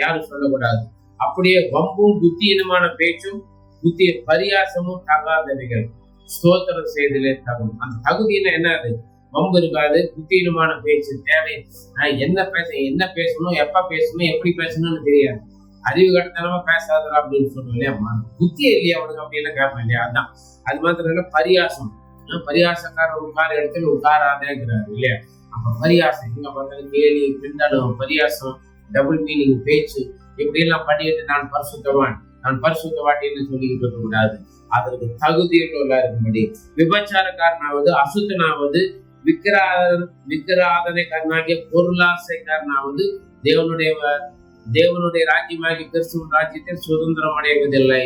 யாரும் சொல்லக்கூடாது. அப்படியே வம்பும் புத்தியினமான பேச்சும் புத்திய பரியாசமும் தகாதவைகள் ஸ்தோத்திரம் செய்தலே தகும். அந்த தகுதியில என்ன அது? வம்பு இருக்காது, புத்தியினமான பேச்சு தேவை. என்ன பேசணும், எப்ப பேசணும், எப்படி பேசணும்னு தெரியாது. அறிவு கட்டத்தனமா பேசாதா அப்படின்னு சொல்லுவோம் இல்லையா, புத்தியே இல்லையா அவனுக்கு அப்படின்னு கேட்பேன் இல்லையா. அதான் அது மாத்திரம் இல்ல, பரியாசம். பரியாசக்காரர் உட்கார இடத்துல உட்காராதேங்கிறாரு இல்லையா. அப்ப பரியாசம் எங்க பார்த்தாலும் கேலி கிண்டலும் பரியாசம் டபுள் மீனிங் பேச்சு இப்படி எல்லாம் பண்ணிட்டு நான் பரிசுத்தவாட்டின்னு சொல்லிக்கிட்டு இருக்க கூடாது. அதற்கு தகுதியுள்ள இருக்கும்படி விபச்சாரக்காரனாவது அசுத்தனாவது விக்கிராதனைக்காரனாகிய பொருளாசைக்காரனாவது தேவனுடைய ராஜ்யமாகி கிறிஸ்துவின் ராஜ்யத்தில் சுதந்திரம் அடைவதில்லை.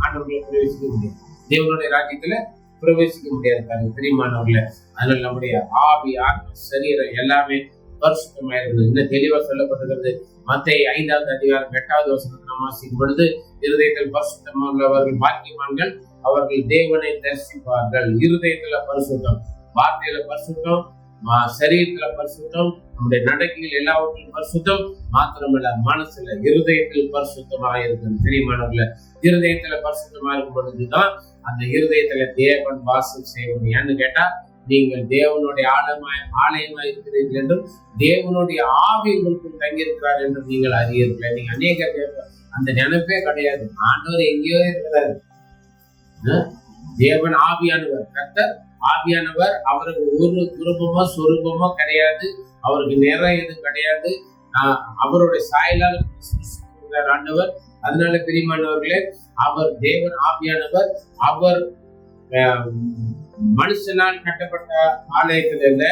ஆண்டவர்களை பிரவேசிக்க முடியாது, தேவனுடைய ராஜ்யத்துல பிரவேசிக்க முடியாது பாருங்க பிரியமானவர்களே. அதனால நம்முடைய ஆவி ஆத்ம சரீரம் எல்லாமே பரிசுத்தமா இருக்குது. இன்னும் தெளிவா சொல்லப்பட்டிருக்கிறது. மத்தேயு 5வது அதிகாரம் 8வது வசனத்தை நம்ம வாசிக்கும் பொழுது, இருதயத்தில் பரிசுத்தம் உள்ளவர்கள் பாக்கியவான்கள், அவர்கள் தேவனை தரிசிப்பார்கள். இருதயத்துல பரிசுத்தம், வார்த்தையில பரிசுத்தம், சரீரத்துல பரிசுத்தம், நம்முடைய நடக்கையில் எல்லாவற்றிலும் பரிசுத்தம், மாத்திரமல்ல மனசுல இருதயத்தில் பரிசுத்தமா இருக்கிறது. பிரியமானவர்கள, இருதயத்துல பரிசுத்தமா இருக்கும் பொழுதுதான் அந்த இருதயத்துல தேவன் வாசம் செய்யணும். ஏன்னு கேட்டா, நீங்கள் தேவனுடைய ஆலயமா இருக்கிறீர்கள் என்றும் தேவனுடைய ஆவி உங்களுக்கும் தங்கியிருக்கிறார் என்றும் நீங்கள் அறியீர்கள். நீங்க அநேக அந்த நினைப்பே கிடையாது, ஆண்டவர் எங்கேயோ இருக்கிறாரு. தேவன் ஆவியானவர், கர்த்தர் ஆவியானவர். அவருக்கு ஒரு குருபமோ சொரூபமோ கிடையாது, அவருக்கு நிறம் எதுவும் கிடையாது. அவருடைய சாயலால் ஆண்டவர். அதனால பிரியமானவர்களே, அவர் தேவன் ஆவியானவர். அவர் மனுஷனால் கட்டப்பட்ட ஆலயத்தில் இல்ல,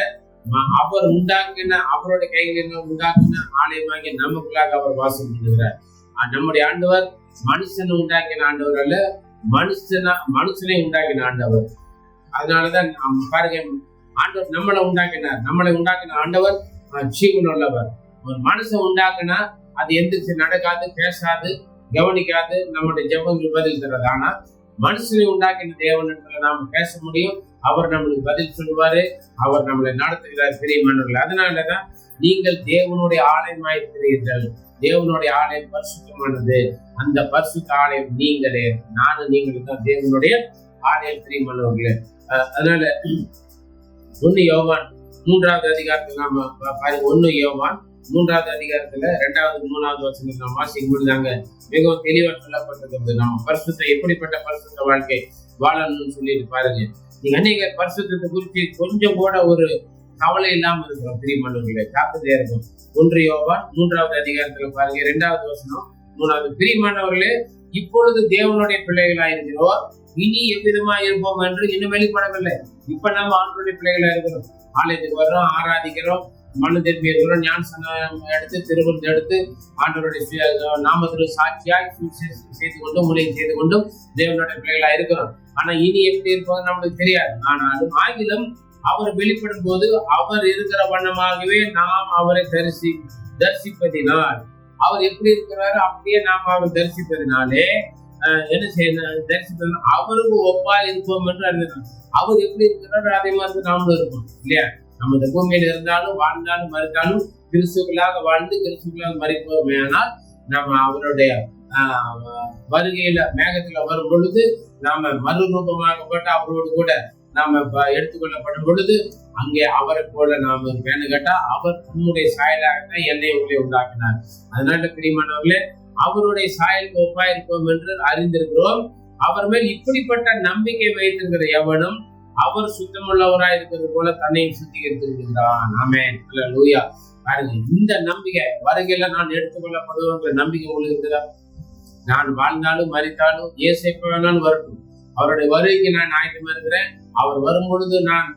அவர் உண்டாக்கின அவருடைய கைகளில் உண்டாக்கின ஆலயமாகிய நமக்குள்ளாக அவர் வாசம் பண்ணுகிறார். நம்முடைய ஆண்டவர் மனுஷனை உண்டாக்கின ஆண்டவர் அல்ல, மனுஷனை உண்டாக்கின ஆண்டவர். அதனாலதான் பாருங்க, ஆண்டவர் நம்மளை உண்டாக்கின ஆண்டவர் ஜீவன் உள்ளவர். ஒரு மனுஷன் உண்டாக்குனா அது எந்திரிச்சு நடக்காது, பேசாது, கவனிக்காது, நம்முடைய ஜெபங்களுக்கு பதில் தர்றது. ஆனா மனுஷனை உண்டாக்கின தேவனிடத்துல நாம பேச முடியும், அவர் நம்மளுக்கு பதில் சொல்லுவாரு, அவர் நம்மளை நடத்துகிறார் பிரியமானவர்கள். அதனாலதான் நீங்கள் தேவனுடைய ஆலயமாயிருக்கிறீர்கள். தேவனுடைய ஆலயம் பரிசுத்தமானது. அந்த பரிசுத்த ஆலயம் நீங்களே, நீங்களும் தான் தேவனுடைய ஆலயம் பிரியமானவர்களே. அதனால 1 யோவான் 3வது அதிகாரத்துல நாம 1 யோவான் 3வது அதிகாரத்துல 2வது 3வது வசனத்தை நாம் வாசிக்கும் பொழுதாங்க மிகவும் தெளிவா சொல்லப்பட்டிருக்கிறது. நம்ம பரிசுத்த எப்படிப்பட்ட பரிசுத்த வாழ்க்கை வாழணும்னு சொல்லிட்டு பாருங்க. நீங்க அநேக பரிசுத்தத்தை குறித்து கொஞ்சம் கூட ஒரு கவலை இல்லாம இருக்கிறோம் பிரியமானவர்களே, காப்பதே இருக்கும். 1 யோவான் 3வது அதிகாரத்துல பாருங்க 2வது வசனம் 3வது, பிரியமானவர்களே, இப்பொழுது தேவனுடைய பிள்ளைகளா இருக்கிறோம், இனி எவ்விதமா இருப்போம் என்று இன்னும் வெளிப்படவில்லை. இப்ப நம்ம ஆண்டவருடைய பிள்ளைகளா இருக்கிறோம், ஆலயத்துக்கு வர்றோம், ஆராதிக்கிறோம், மனு திரும்பி இருக்கிறோம், ஞானஸ்நானம் எடுத்து திருமணத்தை எடுத்து ஆண்டவருடைய நாமத்திற்கு சாட்சியாய் செய்து கொண்டும் ஊழியம் செய்து கொண்டும் தேவனுடைய பிள்ளைகளா இருக்கிறோம். ஆனா இனி எப்படி இருப்போம் நம்மளுக்கு தெரியாது. ஆனாலும் ஆகிலும் அவர் வெளிப்படும் போது அவர் இருக்கிற வண்ணமாகவே நாம் அவரை தரிசிப்பதினால், அவர் எப்படி இருக்கிறாரு அப்படியே நாம் அவர் தரிசிப்பதினாலே என்ன செய்யணும், தரிசிப்பது அவருக்கு ஒப்பா இருப்போம் என்று அறிந்தோம். அவர் எப்படி இருக்கிறாரு அதே மாதிரி நாமளும் இருப்போம் இல்லையா. நம்ம இந்த பூமியில இருந்தாலும் வாழ்ந்தாலும் மறுத்தாலும் கிறிஸ்துக்களாக வாழ்ந்து கிறிஸ்துக்களாக மறிப்போமே. ஆனால் நம்ம அவருடைய வருகையில மேகத்துல வரும் பொழுது நாம மறுரூபமாகப்பட்ட அவரோடு கூட நாம எடுத்துக்கொள்ளப்படும் பொழுது அங்கே அவரை போல நாம இருப்பேன்னு கேட்டா, அவர் தன்னுடைய சாயலாகத்தான் என்னை உங்களை உண்டாக்கினார். அதனால பிரியமானவர்களே, அவருடைய சாயலுக்கு ஒப்பாயிருப்போம் என்று அறிந்திருக்கிறோம். அவர் மேல் இப்படிப்பட்ட நம்பிக்கை வைத்திருக்கிற எவனும் அவர் சுத்தமுள்ளவராய் இருக்கிறது போல தன்னையும் சுத்திகரித்திருக்கிறான். ஆமென், அல்லேலூயா. பாருங்க, இந்த நம்பிக்கை வருகையில நான் எடுத்துக்கொள்ளப்படுவேங்கிற நம்பிக்கை உங்களுக்கு இருக்குதா? நான் வாழ்ந்தாலும் மரித்தாலும் ஏசு எப்ப வேணாலும் வரட்டும், அவருடைய வருகைக்கு நான் ஆயத்தமா இருக்கிறேன். அவர் வரும் பொழுது நான்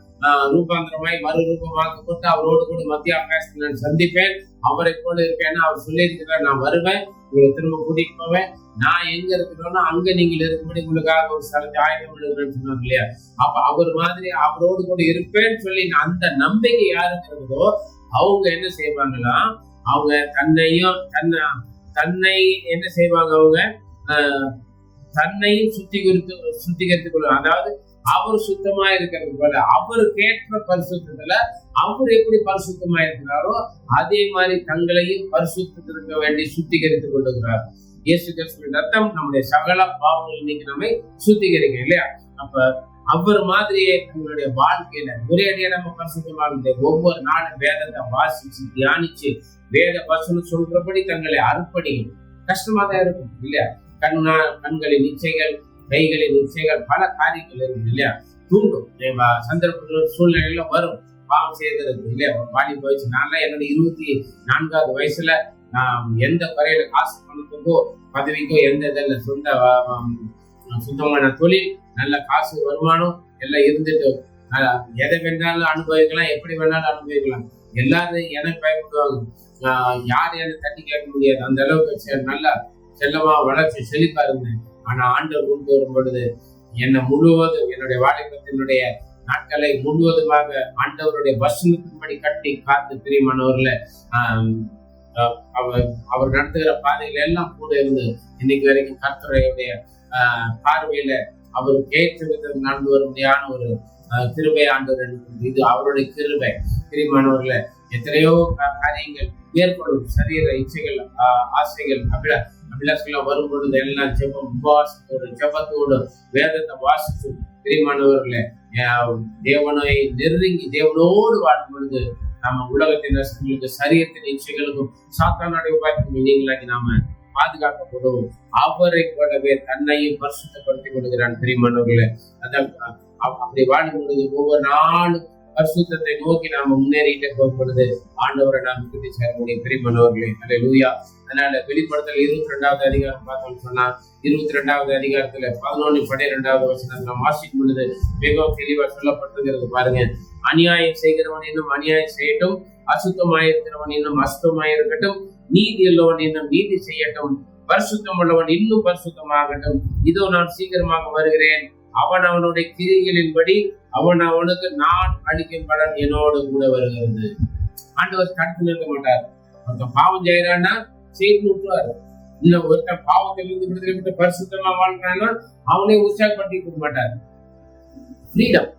ரூபாந்தரமாய் மறுரூபமாக்கப்பட்டு அவரோடு கூட மத்திய ஆகாசத்தில் நான் சந்திப்பேன், அவரை போல இருப்பேன். அவர் சொல்லியிருக்கிறார், நான் வருவேன், உங்களை திரும்ப கூட்டிட்டு போவேன். நான் எங்க இருக்கிறோன்னா அங்க நீங்கள் இருக்கும்படி உங்களுக்காக ஒரு ஸ்தலத்தை ஆயுதம் எழுதுறேன்னு சொன்னார் இல்லையா? அப்ப அவர் மாதிரி அவரோடு கூட இருப்பேன்னு சொல்லி அந்த நம்பிக்கை யாருக்கு இருக்குதோ அவங்க என்ன செய்வாங்கன்னா, அவங்க தன்னை என்ன செய்வாங்க, அவங்க தன்னையும் சுத்திகரித்துக் கொள்வாங்க. அதாவது அவர் சுத்தமா இருக்கிறது போல அவருக்கேற்ற பரிசுத்தத்துல அவர் எப்படி பரிசுத்தமா இருக்கிறாரோ அதே மாதிரி தங்களையும் பரிசுத்திருக்க வேண்டி சுத்திகரித்துக் கொள்ளுகிறார். இயேசு கிறிஸ்துவின் ரத்தம் நம்முடைய சகல பாவங்கள் இன்னைக்கு நம்மை சுத்திகரிக்க இல்லையா? அப்ப அவர் மாதிரியே நம்மளுடைய வாழ்க்கையில ஒரே அடியா நம்ம பரிசுத்தமாக ஒவ்வொரு நாளும் வேதத்தை வாசிச்சு தியானிச்சு வேத வசனம் சொல்றபடி தங்களை அர்ப்பணியும். கஷ்டமா தான் இருக்கும் இல்லையா? கண்களின் இச்சைகள், கைகளின் இச்சைகள், பல காரியங்கள் இருக்கும் இல்லையா? தூண்டும் சந்தர்ப்பங்கள் சூழ்நிலையில வரும் பாவம் செய்திருக்கு இல்லையா? பாடி போயிடுச்சு. நான்லாம் என்னோட 24வது வயசுல எந்த குறையில காசு பணத்துக்கோ பதவிக்கோ எந்த இதில் சுத்தமான தொழில், நல்ல காசு வருமானம் எல்லாம் இருந்துட்டு எதை வேணாலும் அனுபவிக்கலாம், எப்படி வேணாலும் அனுபவிக்கலாம். எல்லாரும் எனக்கு பயப்படுவாங்க, யாரும் என்னை தட்டி கேட்க முடியாது. அந்த அளவுக்கு நல்லா செல்லமா வளர்ச்சி செழிப்பா இருந்தேன். ஆனா ஆண்டவர் கொண்டு வரும் பொழுது என்னை முழுவதும் என்னுடைய வாலிபத்தினுடைய நாட்களை முழுவதுமாக ஆண்டவருடைய வசனத்தின்படி கட்டி காத்து பிரியமானவர்ல அவர் நடத்துகிற பாதைகள் எல்லாம் கூட இருந்து இன்னைக்கு வரைக்கும் கர்த்தருடைய பார்வையில அவர் கேட்டு நடந்து வரும்படியான ஒரு கிருபை ஆண்டவர். இது அவருடைய கிருபை. பிரியமானவர்ல எத்தனையோ காரியங்கள் ஏற்படும், சரீர இச்சைகள், ஆசைகள், அபிலாஷெல்லாம் வரும் பொழுது எல்லாம் ஜெபம் உபவாசத்தோடு ஜெபத்தோடு வேதத்தை வாசித்து பிரியமானவர்கள தேவனை நெருங்கி தேவனோடு வாடும் பொழுது நம்ம உலகத்தின் ரசங்களுக்கு, சரீரத்தின் இச்சைகளுக்கும் சாத்தானுடைய உபாயத்துக்கும் நீங்களாகி நாம பாதுகாக்கப்படும். அவரை போலவே தன்னையும் பரிசுத்தப்படுத்திக் கொள்கிறான். பிரியமானவர்களே, அதான் அப்படி வாடும் பொழுது ஒவ்வொரு நாளும் பரிசுத்தத்தை நோக்கி நாம முன்னேறிட்டே போகும் பொழுது ஆண்டவரை நாம் கூட்டி சேர முடியும். பிரியமானவர்களே, அல்லேலூயா. அதனால வெளிப்படுத்தல் 22வது அதிகாரம் பார்த்தோம்னு சொன்னா 22வது அதிகாரத்துல 11-12வது வசனம் நாம் வாசிக்கும் பொழுது மிகவும் தெளிவா சொல்லப்பட்டிருக்கிறது. பாருங்க, அநியாயம் செய்கிறவன் இன்னும் அநியாயம் செய்யட்டும், அசுத்தமாயிருக்கிறவன் இன்னும் அசுத்தமாயிருக்கட்டும், நீதி உள்ளவன் இன்னும் நீதி செய்யட்டும், பரிசுத்தம் உள்ளவன் இன்னும் பரிசுத்தமாகட்டும். இதோ நான் சீக்கிரமாக வருகிறேன், அவன் அவனுடைய கிரிகளின்படி அவனுக்கு நான் அளிக்கும் பலன் என்னோடு கூட வருகிறது. ஆண்டவர் தடுத்து நிற்க மாட்டார். ஒருத்தன் பாவம் செய்யறான்னா செய்து விட்டுருவாரு. இல்ல ஒருத்தன் பாவத்திலிருந்து விடுதலை பரிசுத்தமா வாழ்றான்னா அவனே உற்சாகப்படுத்தி கொடுக்க மாட்டார். ஃப்ரீடம்.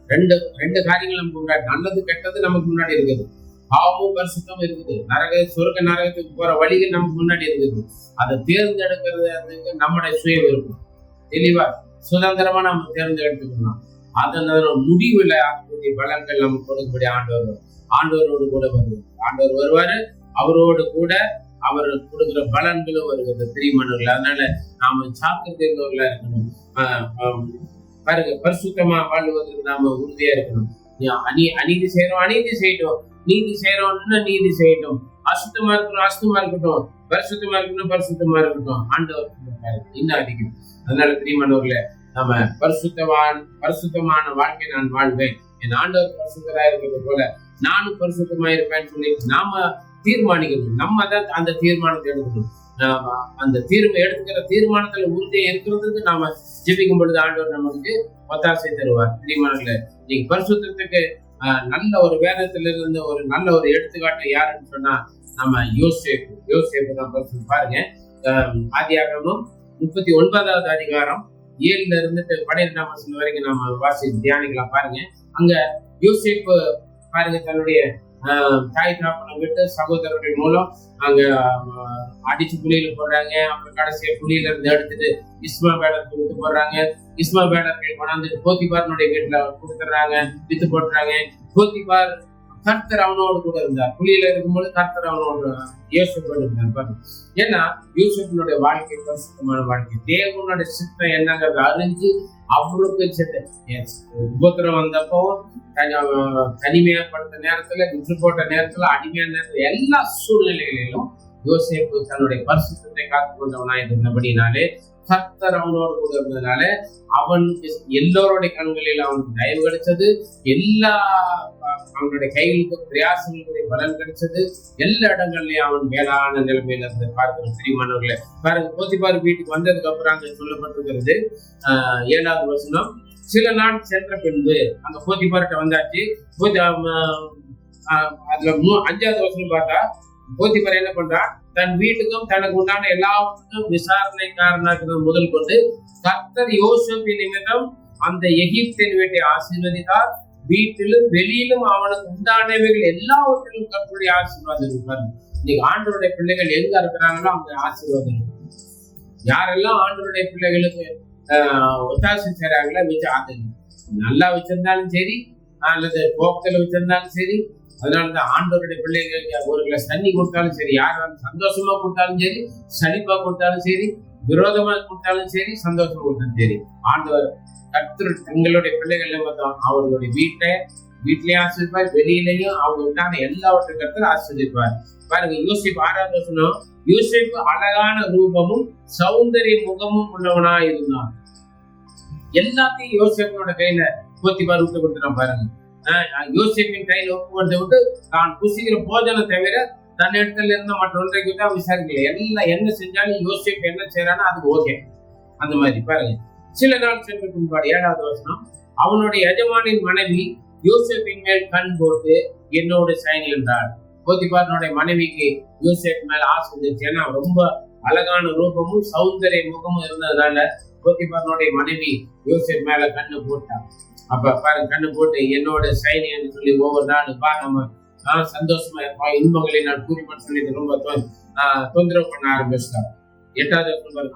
ரெண்டு காரியங்கள் நமக்கு முன்னாடி, நல்லது கெட்டது நமக்கு முன்னாடி இருக்குது. பாவமும் பரிசுத்தமும் இருக்குது. சொர்க்க நரகத்துக்கு போற வழிகள் நமக்கு முன்னாடி இருக்குது. அதை தேர்ந்தெடுக்கிறது நம்முடைய சுய விருப்பம். தெளிவா சுதந்திரமா நம்ம தேர்ந்தெடுத்துக்கணும். அதனால முடிவுல அதனுடைய பலன்கள் நமக்கு கொடுக்கக்கூடிய ஆண்டவரோடு கூட வருவார். ஆண்டவர் வருவாரு, அவரோடு கூட அவர் கொடுக்குற பலன்களும் வருகிறது. பிரியமானவர்கள், அதனால நாம சாக்கிரதைகளா இருக்கணும். பாருங்க, பரிசுத்தமா வாழ்வதற்கு நாம உறுதியா இருக்கணும். அநீதி செய்யறோம், நீதி செய்யறோம்னா நீதி செய்யட்டும், அசுத்தமா இருக்கணும் அசுத்தமா இருக்கட்டும், பரிசுத்தமா இருக்கணும் பரிசுத்தமா இருக்கட்டும். ஆண்டவர் இன்னும் அதிகம். அதனால பிரியமானவர்களே, நம்ம பரிசுத்தமான வாழ்க்கை நான் வாழ்வேன், என் ஆண்டவர் பரிசுத்தரா இருக்கிறது போல நானும் பரிசுத்தமா இருப்பேன்னு சொல்லி நாம தீர்மானிக்கணும். நம்ம தான் அந்த தீர்மானத்தை எடுக்கணும். அந்த எடுத்துக்கிற தீர்மானத்துல உறுதியா இருக்கிறதுக்கு நாம ஜெபிக்கும் பொழுது ஆண்டவர் நமக்கு ஒத்தாசை தருவார். பிரியமானவர்களே, நீங்க பரிசுத்தத்துக்கு நல்ல ஒரு வேதத்திலிருந்து ஒரு நல்ல ஒரு எடுத்துக்காட்டு யாருன்னு சொன்னா நம்ம யோசேப்பு தான் பரிசுத்தம். பாருங்க, ஆதியாகமம் 39வது அதிகாரம் 7ல இருந்துட்டு 12ஆம் வசனம் வரைக்கும் நம்ம வாசி தியானிக்கலாம். பாருங்க, அங்க யோசேப்பு பாருங்க தன்னுடைய தாய் தாப்பனை விட்டு சகோதரர்கள் மூலம் அங்க அடிச்சு புலியில போடுறாங்க. அப்புறம் கடைசியா புலியில இருந்து எடுத்துட்டு இஸ்மாபேலருக்கு வித்து போடுறாங்க. இஸ்மாபேலர்கள் கொண்டாந்து போத்திபாரனுடைய வீட்டுல கொடுத்துறாங்க, வித்து போட்டுறாங்க. போத்திபார் கர்த்தர் அவனோடு கூட இருந்தார். புலியில இருக்கும்போது கர்த்தர் அவனோடு யோசிப்போடு இருந்தார். ஏன்னா யூசுஃபினுடைய வாழ்க்கை பரிசுத்தமான வாழ்க்கை, தேவனுடைய சித்தம் என்னங்கிறத அறிஞ்சு அவருக்கு உபத்திரம் வந்தப்போ தனிமையாப்படுத்த நேரத்துல, விற்று போட்ட நேரத்துல, அடிமையான நேரத்துல, எல்லா சூழ்நிலைகளிலும் யோசேப்பு தன்னுடைய பரிசுத்தத்தை காத்துக் கொண்டவனா இருந்தபடினாலே கர்த்தர் அவனோடு கூட இருந்ததுனால அவன் எல்லோருடைய கண்களில் அவனுக்கு தயவு கிடைச்சது, எல்லா அவனுடைய கைகளுக்கு பிரயாசங்களுடைய பலன் கிடைச்சது, எல்லா இடங்கள்லயும் அவன் மேலான நிலைமையில இருந்து பார்க்கிற பிரியமானவர்களே பாருங்க. போத்திபார் வீட்டுக்கு வந்ததுக்கு அப்புறம் அங்க சொல்லப்பட்டிருக்கிறது 7வது வசனம், சில நாள் சென்ற பின்பு அந்த போத்திபார்ட்ட வந்தாச்சு. அதுல 5வது வசனம் பார்த்தா போத்திபார் என்ன பண்றான், தன் வீட்டுக்கும் தனக்கு உண்டான எல்லாத்துக்கும் விசாரணைக்காரனாக முதல் கொண்டு கர்த்தர் யோசேப்பின் நிமித்தம் அந்த எகிப்தின் வீட்டை ஆசீர்வதித்தார். வீட்டிலும் வெளியிலும் அவனுக்கு உண்டானவைகள் எல்லாவற்றிலும் கர்த்தருடைய ஆசீர்வாதம் இருப்பார். இன்னைக்கு ஆண்டவருடைய பிள்ளைகள் எங்க இருக்கிறாங்களோ அவங்க ஆசீர்வாதம் இருக்கும். யாரெல்லாம் ஆண்டவருடைய பிள்ளைகளுக்கு ஒத்தாசை செய்றாங்களோ அது நல்லா வச்சிருந்தாலும் சரி அல்லது போக்கத்துல வச்சிருந்தாலும் சரி, அதனாலதான் ஆண்டவருடைய பிள்ளைகளுக்கு ஒரு கிளாஸ் தண்ணி கொடுத்தாலும் சரி, யாராலும் சந்தோஷமா கொடுத்தாலும் சரி, சலிப்பா கொடுத்தாலும் சரி, விரோதமா கொடுத்தாலும் சரி, சந்தோஷமா கொடுத்தாலும் சரி, ஆண்டவர் கர்த்தர் தங்களுடைய பிள்ளைகள் அவர்களுடைய வீட்டிலேயே ஆசிரிப்பார், வெளியிலையும் அவங்க உண்டான எல்லாவற்றையும் கர்த்தர் ஆசிரிப்பார். பாருங்க யோசேப்பு 6வது வசனம், யோசேப்பு அழகான ரூபமும் சௌந்தரிய முகமும் உள்ளவனா இருந்தான். எல்லாத்தையும் யோசேப்போட கையில போத்திபார் விட்டு கொடுத்துட்டான். பாருங்க யோசேப்பின் கையில ஒப்புக்கொடுத்து விட்டு தான் புசிக்கிற போஜனை தவிர தன் இடத்துல இருந்த மற்றொன்றைக்கு தான் விசாரிக்கல. எல்லாம் என்ன செஞ்சாலும் யோசேப்பு என்ன செய்யறானோ அதுக்கு ஓகே. அந்த மாதிரி பாருங்க. சில நாள் சென்ற பின்பாடு 7வது வசனம், அவனுடைய எஜமானின் மனைவி யோசேப்பின் மேல் கண் போட்டு என்னோட சைன் என்றாள். போத்திபாரனுடைய மனைவிக்கு யோசேப் மேல ஆசை இருந்துச்சு. ஏன்னா ரொம்ப அழகான ரூபமும் சௌந்தரிய முகமும் இருந்ததுனால போத்திபாரனுடைய மனைவி யோசேப் மேல கண்ணு போட்டான். அப்ப பாருங்க, கண்ணு போட்டு என்னோட சைனின்னு சொல்லி ஒவ்வொரு நாளும் நம்ம சந்தோஷமா இருப்போம், இன்பங்களை நான் கூறிப்பட்டு சொல்லிட்டு ரொம்ப தொந்தரவு பண்ண ஆரம்பிச்சிட்டான். 8வது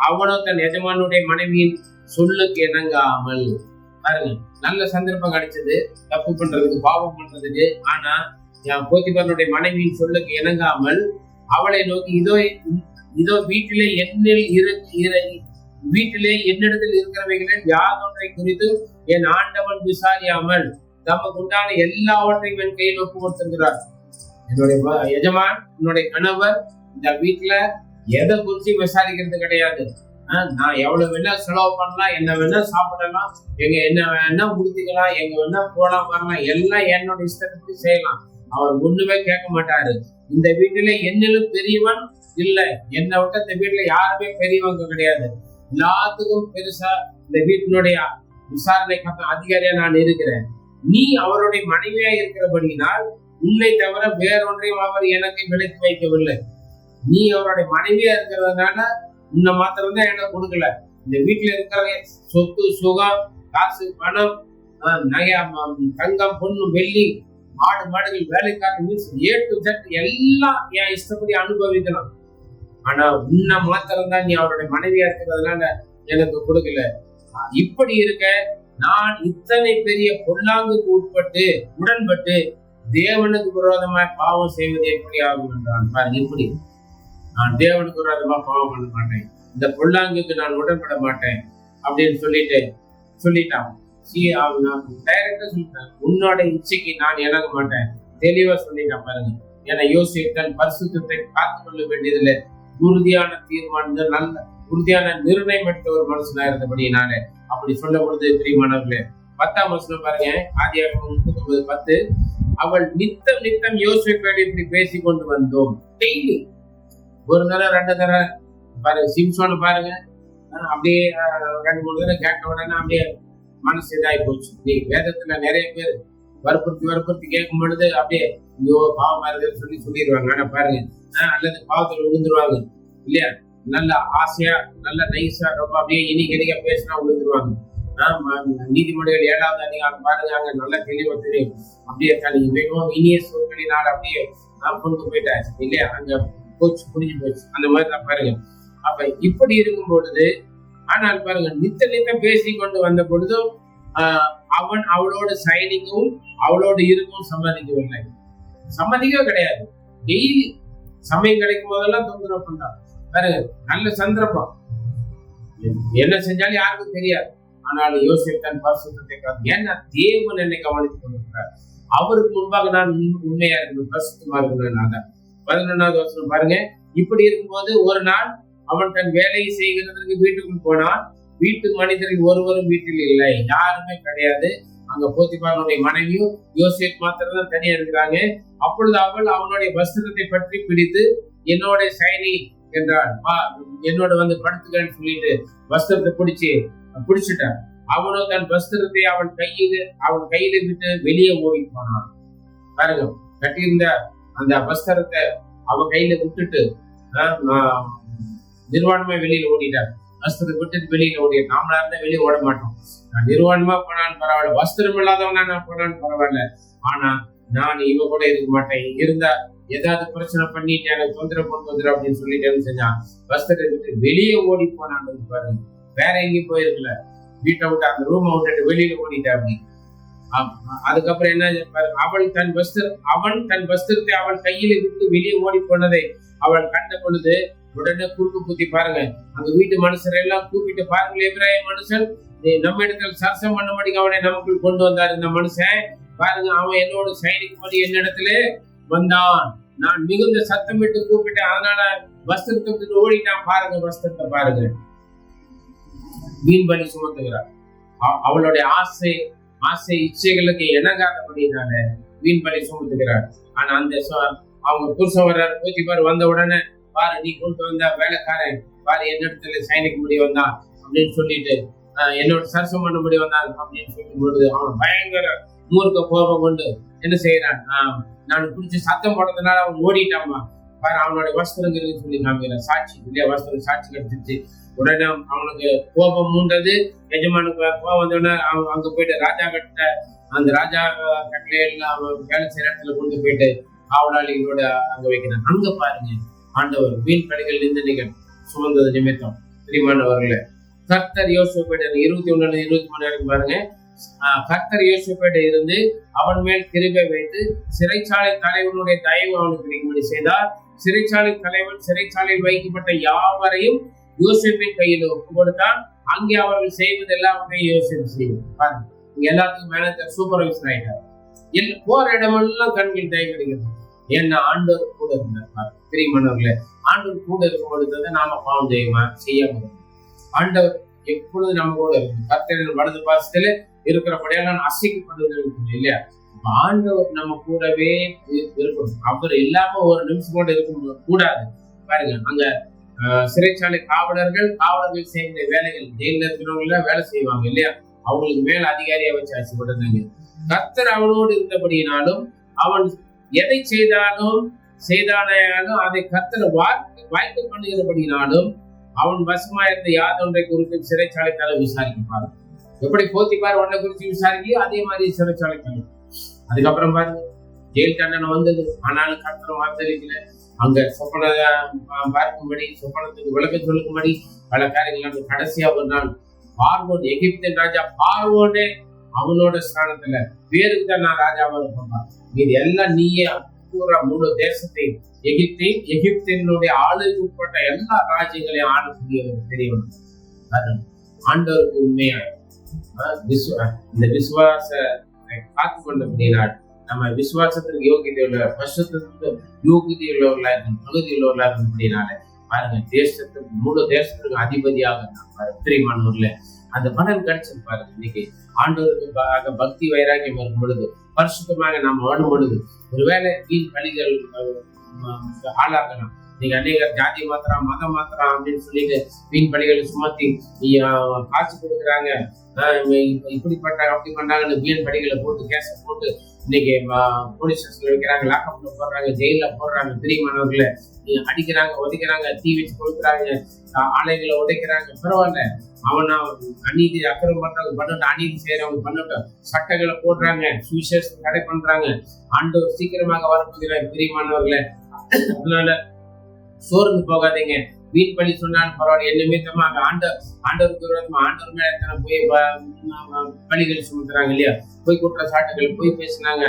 அவனும் தன் எஜமானுடைய மனைவியின் சொல்லுக்கு இணங்காமல், பாருங்க நல்ல சந்தர்ப்பம் கிடைச்சது தப்பு பண்றதுக்கு, பாவம் பண்றதுக்கு. ஆனா போத்திபாரனுடைய மனைவியின் சொல்லுக்கு இணங்காமல் அவளை நோக்கி இதோ வீட்டிலே என்னிடத்தில் இருக்கிறவைகளில் யாதொன்றை குறித்து என் ஆண்டவன் விசாரியாமல் தமக்கு உண்டான எல்லாவற்றையும் என் கையில் ஒப்பு கொடுத்திருக்கிறார். என்னுடைய எஜமான், என்னுடைய கணவர் இந்த வீட்டுல எதை குறிச்சு விசாரிக்கிறது கிடையாது. நான் எவ்வளவு வேணா செலவு பண்ணலாம், என்ன வேணா சாப்பிடலாம், என்ன வேணா உடுத்திக்கலாம், எங்க வேணா போலாம் வரலாம், எல்லாம் என்னோட இஷ்டத்துக்கு செய்யலாம். அவர் ஒண்ணுமே கேட்க மாட்டாரு. இந்த வீட்டுல என்னிலும் பெரியவன் இல்ல, என்னை விட்டு இந்த வீட்டுல யாருமே பெரியவங்க கிடையாது. எல்லாத்துக்கும் பெருசா இந்த வீட்டினுடைய விசாரணை அதிகாரியா நான் இருக்கிறேன். நீ அவருடைய மனைவியா இருக்கிறபடினால் உன்னை தவிர வேறொன்றையும் அவர் எனக்கு விலக்கி வைக்கவில்லை. நீ அவருடைய மனைவியா இருக்கிறதுனால உன்னை மாத்திரம்தான் எனக்கு கொடுக்கல. இந்த வீட்டுல இருக்கிற சொத்து சுகம் காசு பணம் நகை தங்கம் பொண்ணு வெள்ளி மாடு மாடுகள் வேலைக்காரன் A to Z எல்லாம் என் இஷ்டப்படி அனுபவிக்கலாம். ஆனா உன்னை மாத்திரம்தான் நீ அவருடைய மனைவியா இருக்கிறதுனால எனக்கு கொடுக்கல. இப்படி இருக்க நான் இத்தனை பெரிய பொல்லாங்குக்கு உடன்பட்டு தேவனுக்கு விரோதமா பாவம் செய்வது எப்படி ஆகும் என்றான். பாருங்க, இப்படி நான் தேவனுக்கு விரோதமா பாவம் பண்ண மாட்டேன், இந்த பொல்லாங்குக்கு நான் உடன்பட மாட்டேன் அப்படின்னு சொல்லிட்டான். டைரக்டா சொல்லிட்டேன், உன்னோட இச்சைக்கு நான் இணங்க மாட்டேன், தெளிவா சொல்லிட்டான். பாருங்க, ஏன்னா யோசித்தல் பரிசுத்தத்தை காத்துக் கொள்ள வேண்டியதுல உறுதியான தீர்மானம், நல்ல உறுதியான நிர்ணயம் எடுத்த ஒரு மனுஷனா இருந்தபடினாலே அப்படி சொல்ல பொழுது பிரியமானவர்களே 10ஆம் வசனம் பாருங்க, ஆதியாகமம் 39:10, அவள் நித்தம் யோசேப்போடு இப்படி பேசி கொண்டு வந்தோம். டெய்லி ஒரு தடவை 2 தடவை பாருங்க, சிம்சோனை பாருங்க, அப்படியே 2-3 தடவை கேட்ட உடனே அப்படியே மனசு இதாகி போச்சு. நீ வேதத்துல நிறைய பேர் வற்புறுத்தி கேட்கும் பொழுது அப்படியே ஐயோ பாவமா இருக்குன்னு சொல்லிடுவாங்க. ஆனா பாருங்க, அல்லது பாவத்துல விழுந்துருவாங்க இல்லையா, நல்ல ஆசையா நல்ல நைஸா ரொம்ப அப்படியே இனிக்க பேசினா விழுந்துருவாங்க. நீதிமொழிகள் 7வது அதிகாரம் பாருங்க, அங்க நல்லா தெளிவா தெரியும். அப்படியே மிகவும் இனிய சொற்களினால் அப்படியே கொண்டு போயிட்டாச்சு இல்லையா, அங்க புரிஞ்சு போச்சு. அந்த மாதிரி தான் பாருங்க. அப்ப இப்படி இருக்கும் பொழுது, ஆனால் பாருங்க நித்தம் பேசி கொண்டு வந்த பொழுதும் அவன் அவளோட சைனிங்கும் அவளோட இருக்கும் சம்மதிக்கவே கிடையாது. டெய்லி சமயம் கிடைக்கும் போதெல்லாம் தொந்தரவு பண்றான். பாருங்க, நல்ல சந்தர்ப்பம், என்ன செஞ்சாலும் யாருக்கும் தெரியாது. ஆனாலும் யோசிப்பு தன் பரிசுத்தத்தை ஏன்னா தேவன் என்னை கவனித்துக் கொண்டிருக்கிறார், அவருக்கு முன்பாக நான் உண்மையா இருக்கணும், பரிசுத்தமா இருக்கணும். 11வது வசனம் பாருங்க, இப்படி இருக்கும்போது ஒரு நாள் அவன் தன் வேலையை செய்கிறதற்கு வீட்டுக்குள் போனான். வீட்டு மனிதர்கள் ஒருவரும் வீட்டில் இல்லை, யாருமே கிடையாது. அங்க போத்திபாருடைய மனைவியும் யோசேப் மாத்திரம் தான் தனியா இருக்கிறாங்க. அப்பொழுது அவள் அவனுடைய வஸ்திரத்தை பற்றி பிடித்து என்னோட சைனி என்றாள், என்னோட வந்து படுத்துக்கன்னு சொல்லிட்டு வஸ்திரத்தை பிடிச்சிட்டான். அவனோ தன் வஸ்திரத்தை அவன் கையில விட்டு வெளியே ஓடி போனான். பாருங்க, கட்டியிருந்த அந்த வஸ்திரத்தை அவன் கையில விட்டுட்டு நிர்வாணமா வெளியில ஓடிட்டான். வஸ்திரத்தை விட்டுட்டு வெளியில ஓடி, நாமளா இருந்தா வெளியே ஓட மாட்டோம். நான் நிர்வாணமா போனான்னு பரவாயில்ல, வஸ்திரம் இல்லாதவனா நான் போனான்னு பரவாயில்ல, ஆனா நான் இவ கூட இருக்க மாட்டேன். இருந்தா ஏதாவது பிரச்சனை பண்ணிட்டு எனக்கு தொந்தரவு கொண்டு வந்துடும் அப்படின்னு சொல்லிட்டேன்னு செஞ்சான். வஸ்திரத்தை விட்டு வெளியே ஓடி போனான்னு பாருங்க. வேற எங்கேயும் போயிருக்கல, வீட்டை விட்டு அந்த ரூமை விட்டுட்டு வெளியில ஓடிட்டா. அப்படி அதுக்கப்புறம் என்ன, அவன் தன் வஸ்திரத்தை அவள் கையில விட்டு வெளியே ஓடி போனதை அவள் கண்ட பொழுது உடனே குறுக்கு குத்தி பாருங்க, அங்க வீட்டு மனுஷர் எல்லாம் கூப்பிட்டு பாருங்களேன், இப்ராஹிம் மனுஷன் நம்ம இடத்துல சரசம் பண்ணபடி அவனை நமக்குள் கொண்டு வந்தார். இந்த மனுஷன் பாருங்க, அவன் என்னோட சைனிக்கும்படி என்னிடத்துல வந்தான், நான் மிகுந்த சத்தமிட்டு கூப்பிட்டேன், அதனால வஸ்திரத்தை விட்டு ஓடிட்டான். பாருங்க, வஸ்திரத்தை பாருங்க, வீண் பலி சுமத்துகிறார். அவளுடைய ஆசை இச்சைகளுக்கு இணங்காதபடினால வீண் பலி சுமத்துகிறார். ஆனா அந்த அவங்க புருஷன் வர்றாரு, போத்திபார் வந்த உடனே, பாரு நீ கொண்டு வந்த வேலைக்காரன் பாரு என்னிடத்துல சைனிக்கு முடி வந்தான் அப்படின்னு சொல்லிட்டு, என்னோட சரசம் பண்ண முடி வந்தான் அப்படின்னு சொல்லும் பொழுது அவன் பயங்கர மூர்க்க கோபம் கொண்டு என்ன செய்யறான், நான் குடிச்சு சத்தம் போடுறதுனால அவன் ஓடிட்டாமா. பாரு அவனோட வஸ்திரம் இருக்குன்னு சொல்லி காமிக்கிறான். சாட்சி இல்லையா, வஸ்திரம் சாட்சி கிடைச்சிருச்சு. உடனே அவனுக்கு கோபம் மூண்டது. எஜமானுக்கு கோபம் வந்தோடனே அவன் அங்க போயிட்டு ராஜா கிட்ட, அந்த ராஜா கட்டளையில அவன் வேலை செய்யற இடத்துல கொண்டு போயிட்டு காவலாளிகளோட அங்க வைக்கிறான். அங்க பாருங்க, ஆண்டவர் வீண் பலிகள் நிந்தனைகள் சுமந்தது நிமித்தம் பிரியமானவர்களே, கர்த்தர் யோசேப்பிட்ட 21 23 வரைக்கும் பாருங்க. கர்த்தர் யோசேப்பிட்ட இருந்து அவன் மேல் கிருபை வைத்து சிறைச்சாலை தலைவனுடைய தயவு அவனுக்கு கிடைக்கும்படி செய்தார். சிறைச்சாலை தலைவன் சிறைச்சாலையில் வைக்கப்பட்ட யாவரையும் யோசேப்பின் கையில் ஒப்பு கொடுத்தான். அங்கே அவர்கள் செய்வது எல்லாவற்றையும் யோசேப்பு செய்வது. பாருங்க, இங்க எல்லாத்துக்கும் மேனேஜர் சூப்பர்வைசர் ஆயிட்டார். போற இடமெல்லாம் கண்கள் தயவு கிடைக்கிறது. ஏன்னா ஆண்டவர் கூட இருந்தார். பிரியமானவர்களே, ஆண்டவர் கூட இருக்கும் பொழுது நாம பாவம் செய்யாம ஆண்டவர் எப்பொழுது நம்ம கூட இருக்கும். கர்த்தரின் வலது பாசத்துல இருக்கிறபடியெல்லாம் அசைக்கப்படுவது இல்லையா. ஆண்டவர் நம்ம கூடவே இருக்கணும். அவர் இல்லாம ஒரு நிமிஷம் கூட இருக்க கூடாது. பாருங்க, அங்க சிறைச்சாலை காவலர்கள் செய்கிற வேலைகள், ஜெயில இருக்கிறவங்க வேலை செய்வாங்க இல்லையா, அவங்களுக்கு மேல அதிகாரியா வச்சு ஆச்சு உடனே. கர்த்தர் அவனோடு இருந்தபடியினாலும் அவன் எதை செய்தானாலும் அதை கர்த்தர் வாய்ப்பு பண்ணுகிறபடினாலும் அவன் வசமா இருந்த யாதொன்றை குறித்து சிறைச்சாலை தலைவர் விசாரிப்பாரு. எப்படி போத்திபார் ஒன்றை குறித்து விசாரிக்கையோ அதே மாதிரி சிறைச்சாலை தலைவர். அதுக்கப்புறம் பாருங்க, ஜெயில் தண்டனை வந்தது. ஆனாலும் கர்த்தர் வார்த்தையில அங்க சொப்பனை பார்க்கும்படி, சொப்பனத்துக்கு விளக்க சொல்லுக்கும்படி பல காரியங்கள். கடைசியா ஒரு நாள் பார்வோன், எகிப்தின் ராஜா பார்வோனே அவனோட ஸ்தானத்துல பேருக்கு தான் நான் ராஜாவா இருப்பேன், இது எல்லாம் நீயே பூரா முழு தேசத்தையும் எகிப்தினுடைய ஆளுக்கு உட்பட்ட எல்லா ராஜ்யங்களையும் ஆளக்கூடிய ஒரு பெரியவன். ஆண்டவருக்கு உண்மையா இந்த விசுவாசத்தை காத்து கொண்டபடினால் நம்ம விசுவாசத்துக்கு யோகியதை உள்ள, பசுத்தத்துக்கு யோகியதை உள்ளவர்களா இருக்கும், தகுதி உள்ளவர்களா இருந்தபடினால பாருங்க, தேசத்துக்கு முழு தேசத்துக்கு அதிபதியாக பிரியமானவர்கள அந்த பலன் கிடைச்சது. பாருங்க, இன்னைக்கு ஆண்டவருக்கு பக்தி வைராக்கியம் இருக்கும் பொழுது, பரிசுத்தமாக நாம் வாழும் பொழுது, ஒருவேளை வீண் பலிகள் ஆளாகலாம். நீங்க அநேக ஜாதி மாத்திரம், மதம் மாத்திரம் அப்படின்னு சொல்லிட்டு வீண் பலிகளை சுமத்தி காசு கொடுக்குறாங்க, இப்படி பண்றாங்க அப்படி பண்றாங்கன்னு வீண் பலிகளை போட்டு கேஸ போட்டு இன்னைக்கு போலீஸ் ஸ்டேஷன்ல வைக்கிறாங்க, லாக்அப்ல போடுறாங்க, ஜெயில போடுறாங்க. பிரியமானவர்களை அடிக்கிறாங்க, உதைக்கிறாங்க, தீ வச்சு கொடுக்குறாங்க, ஆலைகளை உடைக்கிறாங்க. பரவாயில்ல, அவன் அநீதி அக்கிரம் பண்றவங்க அநீதி செய்யறவங்க பண்ணட்டும், சட்டங்களை போடுறாங்க, சுவிசேஷம் தடை பண்றாங்க. ஆண்டவர் சீக்கிரமாக வரப்போகிறார். பிரியமானவர்களை, அதனால சோர்ந்து போகாதீங்க. வீண் பலி சொன்னாலும் பரவாயில்ல, என்ன நிமித்தமாக ஆண்டவருக்கு ஆண்டவர் மேல போய் பலிகள் சுமத்துறாங்க இல்லையா, போய் குற்றச்சாட்டுகள், போய் பேசினாங்க,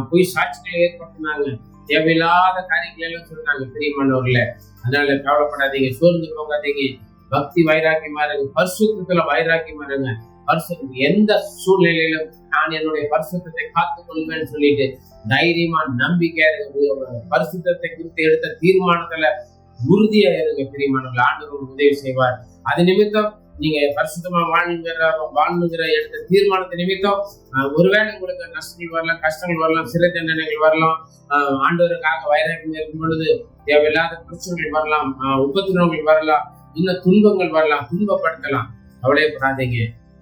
போய் சாட்சிகளை ஏற்படுத்தினாங்க, தேவையில்லாத காரியங்கள் எல்லாம் சொல்றாங்க. பிரியமானவர்களே, அதனால கவலைப்படாதீங்க, சோர்ந்து போகாதீங்க. பக்தி வைராக்கியமா இருங்க, பரிசுத்தத்துல வைராக்கியமா இருங்க. எந்த சூழ்நிலையிலும் நான் என்னுடைய பரிசுத்தத்தை காத்துக் கொள்வேன்னு சொல்லிட்டு தைரியமா நம்பிக்கையா பரிசுத்தத்தை குறித்து எடுத்த தீர்மானத்துல உறுதியா இருங்க பிரியமானவர்கள். ஆண்டவர் உங்களுக்கு உதவி செய்வார். அது நிமித்தம் நீங்க பரிசுத்தமா வாழ்ந்துங்கிற எடுத்த தீர்மானத்தை நிமித்தம் ஒருவேளை உங்களுக்கு நஷ்டங்கள் வரலாம், கஷ்டங்கள் வரலாம், சிறை தண்டனைகள் வரலாம், ஆண்டவருக்காக வைராக்கியம் இருக்கும் பொழுது தேவையில்லாத பிரச்சனைகள் வரலாம், உபத்திரவங்கள் வரலாம், இன்னும் துன்பங்கள் வரலாம், துன்பப்படுத்தலாம். கவலைப்படாதீங்க.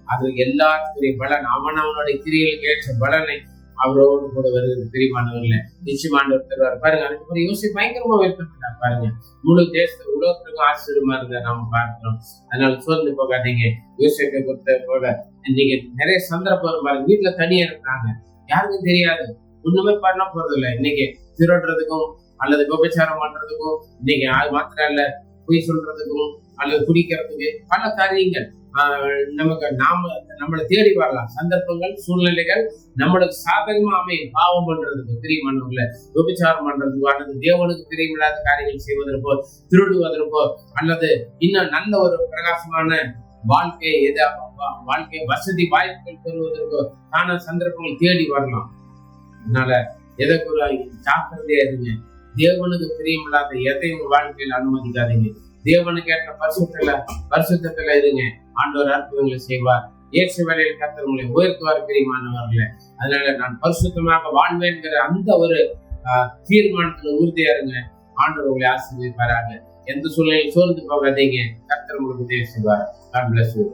அது எல்லாத்துக்குரிய பலன் அவனுடைய கிரியைகளுக்கு ஏற்ற பலனை அவரோடு கூட வருகிறது பிரியமானவர்களே. நிச்சயமாண்டவர் தருவார். பாருங்க, அதுக்கு யோசிச்சு பயங்கரமா வெட்கப்பட்டார். பாருங்க, முழு உலகத்துக்கும் ஆச்சரியமா இருந்தா நாம பார்க்கிறோம். அதனால சோர்ந்து போகாதீங்க. யோசிப்பை பொறுத்த போல இன்னைக்கு நிறைய சந்தர்ப்பம் வரும் பாருங்க. வீட்டுல தனியா இருக்கிறாங்க, யாருக்கும் தெரியாது, ஒண்ணுமே பண்ண போறது இல்லை. இன்னைக்கு திருடுறதுக்கும் அல்லது விபச்சாரம் பண்றதுக்கும், இன்னைக்கு அது மாத்திரம் இல்ல, பொய் சொல்றதுக்கும் அல்லது குடிக்கிறதுக்கு பல காரியங்கள் நமக்கு நம்மளை தேடி வரலாம். சந்தர்ப்பங்கள், சூழ்நிலைகள் நம்மளுக்கு சாதகமா அமையும். பாவம் பண்றதுக்கு, பிரியமானவர்கள விபச்சாரம் பண்றதுக்கோ அல்லது தேவனுக்கு பிரியமில்லாத காரியங்கள் செய்வதற்கோ, திருடுவதற்கோ அல்லது இன்னும் நல்ல ஒரு பிரகாசமான வாழ்க்கை வசதி வாய்ப்புகள் பெறுவதற்கோ தான சந்தர்ப்பங்கள் தேடி வரலாம். அதனால எதற்கு ஜாக்கிரதையா இருங்க. தேவனுக்கு பிரியமில்லாத எதையும் வாழ்க்கையில் அனுமதிக்காதீங்க. தேவனுக்கு ஏற்ற பரிசுத்தத்துல இருங்க. ஆண்டவர் அற்புதங்களை செய்வார். ஏற்ற வேலையில் கர்த்தர் உங்களை உயர்த்துவார் பிரியமானவர்களே. அதனால நான் பரிசுத்தமாக வாழ்வேன்கிற அந்த ஒரு தீர்மானத்துல உறுதியா இருங்க. ஆண்டவர் உங்களை ஆசீர்வதிப்பாராக. எந்த சூழ்நிலையில் சோர்ந்து போகாதீங்க. கர்த்தர் உங்களுக்கு உதவி செய்வார். God bless you.